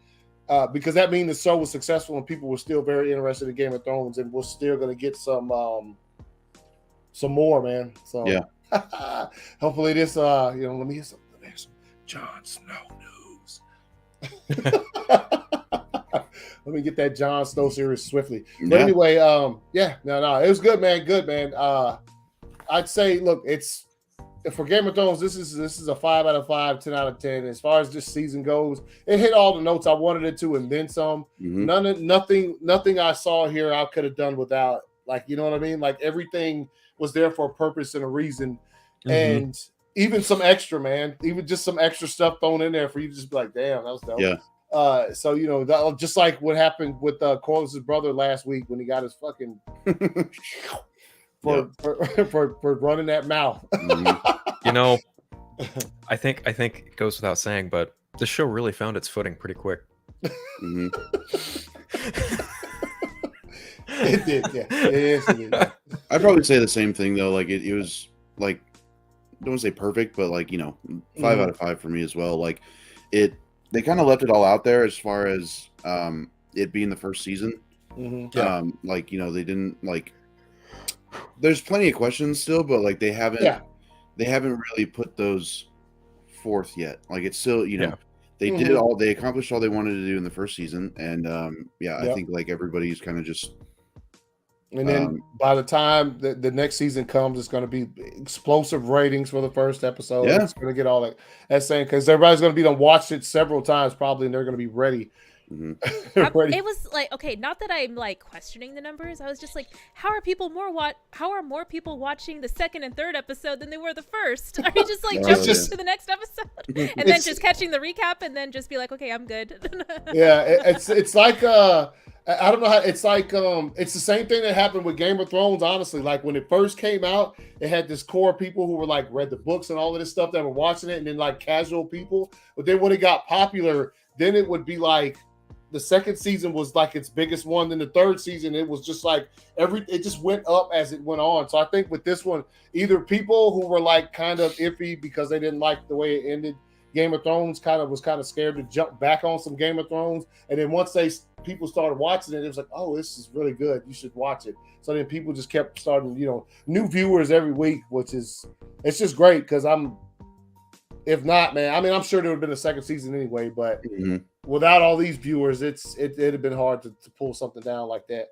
Because that means the show was successful and people were still very interested in Game of Thrones, and we're still going to get some more, man. So hopefully this, let me hear some Jon Snow news. Let me get that Jon Snow series swiftly. But anyway, it was good, man. Good, man. I'd say, look, it's for Game of Thrones, this is a 5 out of 5, 10 out of 10. As far as this season goes, it hit all the notes I wanted it to, and then some. Nothing I saw here I could have done without. Like, you know what I mean? Like everything was there for a purpose and a reason, and even some extra, man. Even just some extra stuff thrown in there for you to just be like, damn, that was dope. Yeah. So that, just like what happened with Corliss's brother last week when he got his fucking for running that mouth. I think it goes without saying, but the show really found its footing pretty quick. It did, yeah. It did. I'd probably say the same thing though. Like it was like, I don't want to say perfect, but like 5 out of 5 for me as well. Like they kind of left it all out there as far as it being the first season. They didn't like. There's plenty of questions still, but like they haven't really put those forth yet. Like it's still they they accomplished all they wanted to do in the first season, and I think like everybody's kind of just. And then by the time the next season comes, it's going to be explosive ratings for the first episode. Yeah. It's going to get all that same, because everybody's going to be watched it several times probably, and they're going to be ready. It was like, okay, not that I'm like questioning the numbers. I was just like, how are more people watching the second and third episode than they were the first? Are you just like jumping to the next episode and then just catching the recap and then just be like, okay, I'm good? It's like I don't know how it's like. It's the same thing that happened with Game of Thrones. Honestly, like when it first came out, it had this core people who were like read the books and all of this stuff that were watching it, and then like casual people. But then when it got popular, then it would be like the second season was like its biggest one. Then the third season, it was just like it just went up as it went on. So I think with this one, either people who were like kind of iffy because they didn't like the way it ended, Game of Thrones was kind of scared to jump back on some Game of Thrones, and then once people started watching it, it was like, oh, this is really good, you should watch it. So then people just kept starting, new viewers every week, it's just great. Because if not, man, I mean, I'm sure there would have been a second season anyway, but without all these viewers, it'd have been hard to pull something down like that.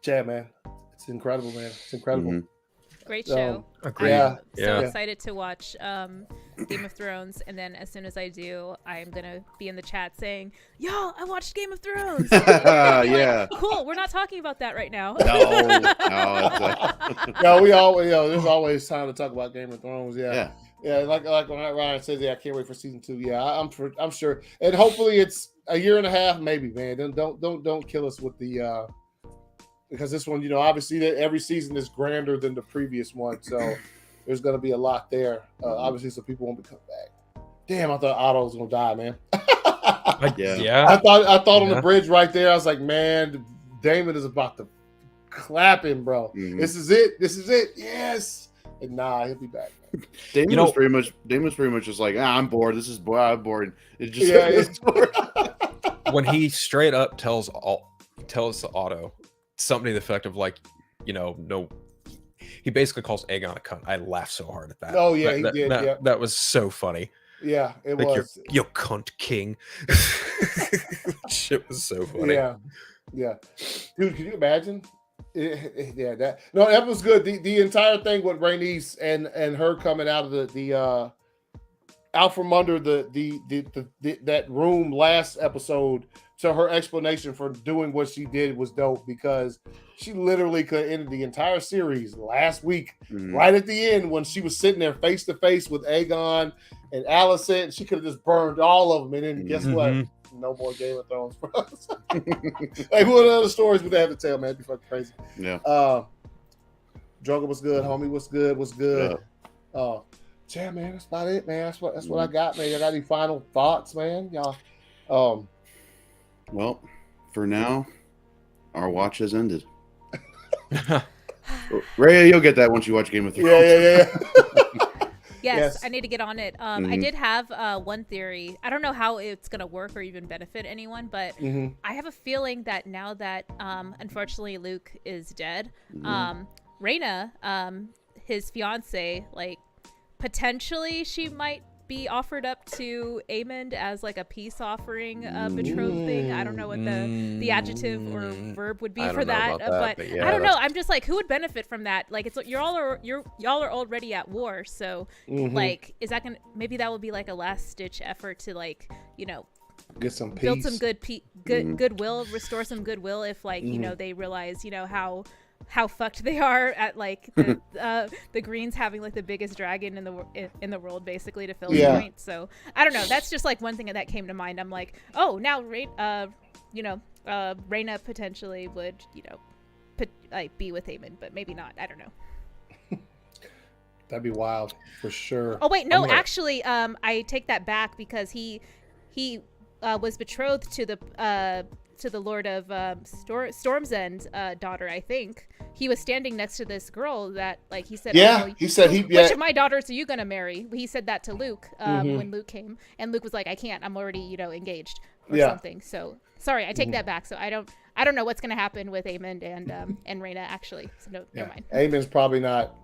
Man, it's incredible, man. It's incredible. Great show. I'm so excited to watch Game of Thrones, and then as soon as I do, I'm gonna be in the chat saying, "Yo, I watched Game of Thrones." Like, cool. We're not talking about that right now. No. We always, there's always time to talk about Game of Thrones. Yeah. Yeah, like when Ryan says, "Yeah, I can't wait for season 2." Yeah, I'm sure, and hopefully it's a year and a half, maybe. Man, don't kill us with the because this one, obviously every season is grander than the previous one, so there's going to be a lot there. Obviously, so people won't be coming back. Damn, I thought Otto was going to die, man. Yeah. I thought on the bridge right there, I was like, man, Damon is about to clap him, bro. Mm-hmm. This is it. Yes. And nah, he'll be back. Damon was pretty much just like, I'm bored. I'm bored. It just when he straight up tells Otto something to the effect of like, no. He basically calls Aegon a cunt. I laughed so hard at that. Oh yeah, he did. That was so funny. Yeah, it was. You cunt king. Shit was so funny. Yeah. Dude, can you imagine? That was good. The entire thing with Rhaenys and her coming out of the out from under that room last episode to her explanation for doing what she did was dope, because she literally could have ended the entire series last week, right at the end when she was sitting there face to face with Aegon and Alicent. She could have just burned all of them, and then guess what? No more Game of Thrones for us. Like, what other stories would they have to tell, man? It'd be fucking crazy. Yeah. Drunken was good, homie. What's good? Yeah, man, that's about it, man. That's what I got, man. Y'all got any final thoughts, man? Y'all. Well, for now, our watch has ended. Ray, you'll get that once you watch Game of Thrones. Yeah. Yes, I need to get on it. I did have one theory. I don't know how it's going to work or even benefit anyone, but I have a feeling that now that, unfortunately, Luke is dead, Rhaena, his fiance, like, potentially she might be offered up to Aemond as like a peace offering, betrothed thing. I don't know what the adjective or verb would be for that, but yeah, I don't know. I'm just like, who would benefit from that? Like, it's y'all are already at war, so like, is that gonna, maybe that would be like a last ditch effort to, like, get some peace, build some goodwill, restore some goodwill if, like, they realize how fucked they are at, like, the Greens having like the biggest dragon in the world, basically, to Phil's point. So I don't know. That's just like one thing that came to mind. I'm like, oh, now Rhaena potentially would like be with Aemond, but maybe not. I don't know. That'd be wild for sure. Oh wait, no, actually, I take that back, because he was betrothed to the Lord of Storm's End daughter, I think. He was standing next to this girl that, like, he said, which of my daughters are you gonna marry? He said that to Luke when Luke came, and Luke was like, I can't, I'm already engaged or something. So sorry, I take that back. So I don't know what's gonna happen with Aemond and Rhaena, actually. So never mind. Aemond's probably not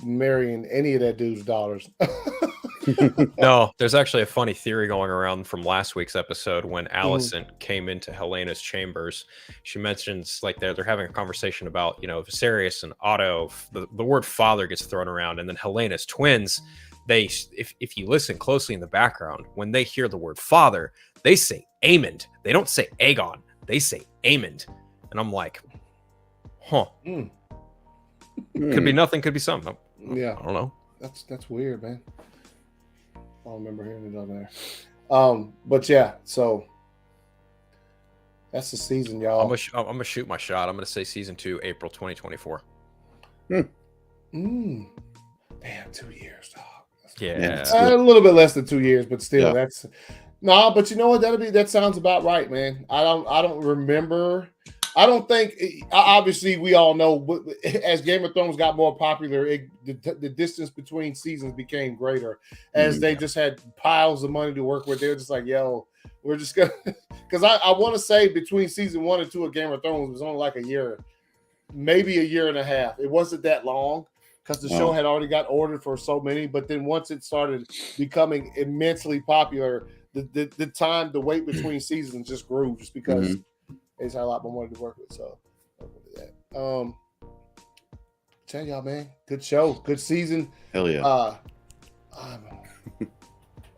marrying any of that dude's daughters. No, there's actually a funny theory going around from last week's episode when Alicent came into Helena's chambers. She mentions, like, they're having a conversation about, Viserys and Otto. The word father gets thrown around, and then Helena's twins, if you listen closely in the background, when they hear the word father, they say Aemond. They don't say Aegon. They say Aemond. And I'm like, huh. Could be nothing, could be something. Yeah. I don't know. That's weird, man. I don't remember hearing it on there. But yeah, so that's the season, y'all. I'm gonna shoot my shot. I'm gonna say season 2, April 2024. Damn, 2 years, dog. Yeah. A little bit less than 2 years, but still, that's but you know what? That sounds about right, man. I don't remember. I don't think, obviously, we all know, as Game of Thrones got more popular, the distance between seasons became greater, as they just had piles of money to work with. They were just like, yo, we're just going to, because I want to say between season 1 and 2 of Game of Thrones was only like a year, maybe a year and a half. It wasn't that long, because the show had already got ordered for so many, but then once it started becoming immensely popular, the time, the wait between seasons just grew, just because they just had a lot more money to work with. So tell y'all, man, good show, good season. Hell yeah.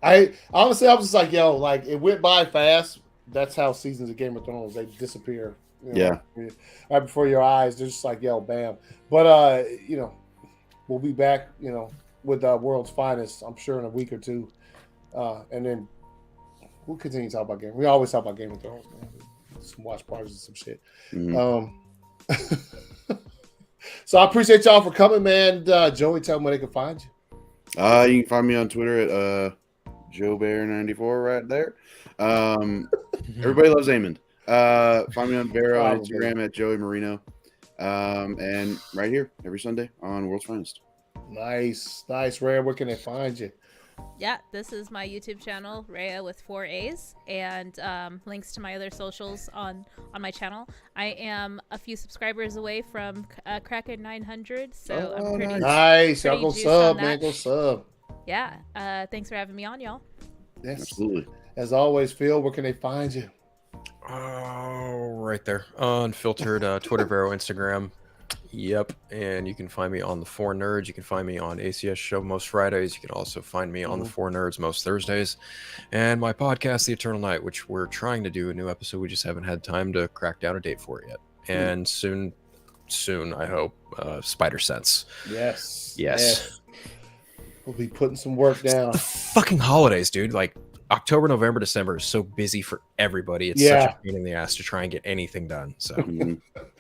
I honestly, I was just like, yo, like, it went by fast. That's how seasons of Game of Thrones, they disappear. Right before your eyes. They're just like, yo, bam. But we'll be back, with World's Finest, I'm sure, in a week or two. And then we'll continue to talk about Game. We always talk about Game of Thrones, man. Some watch parties and some shit. So I appreciate y'all for coming, man. Joey, tell them where they can find you. You can find me on Twitter at JoeBear94 right there. Everybody loves Amond. Find me on Vero on Instagram at Joey Moreno. And right here every Sunday on World's Finest. Nice. Rhea, where can they find you? Yeah, this is my YouTube channel, Rhea with 4 A's, and links to my other socials on my channel. I am a few subscribers away from cracking 900, so I'm pretty nice. Pretty y'all go juiced sub, on man. that. Go sub. Yeah. Thanks for having me on, y'all. Yes, absolutely. As always, Phil, where can they find you? Oh, right there. Unfiltered Twitter, Vero, Instagram. Yep. And you can find me on the 4 Nerds. You can find me on ACS Show most Fridays. You can also find me on the 4 Nerds most Thursdays. And my podcast, The Eternal Night, which we're trying to do a new episode. We just haven't had time to crack down a date for it yet. And soon, I hope, Spider Sense. Yes. We'll be putting some work down. The fucking holidays, dude. Like, October, November, December is so busy for everybody. It's such a pain in the ass to try and get anything done. So,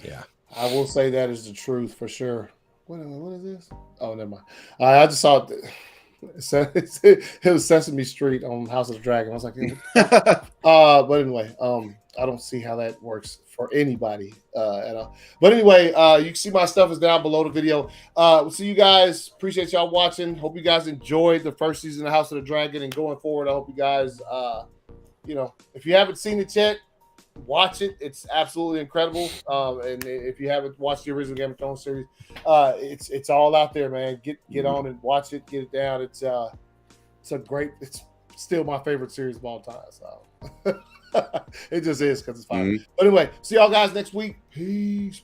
yeah. I will say that is the truth for sure. What is this? Oh, never mind. I just saw it was Sesame Street on House of the Dragon. I was like, but anyway, I don't see how that works for anybody at all. But anyway, you can see my stuff is down below the video. We'll see you guys. Appreciate y'all watching. Hope you guys enjoyed the first season of House of the Dragon, and going forward, I hope you guys, if you haven't seen it yet, watch it. It's absolutely incredible. And if you haven't watched the original Game of Thrones series, it's all out there, man. Get on and watch it. Get it down. It's it's still my favorite series of all time. So it just is because it's fine. But anyway, see y'all guys next week. Peace.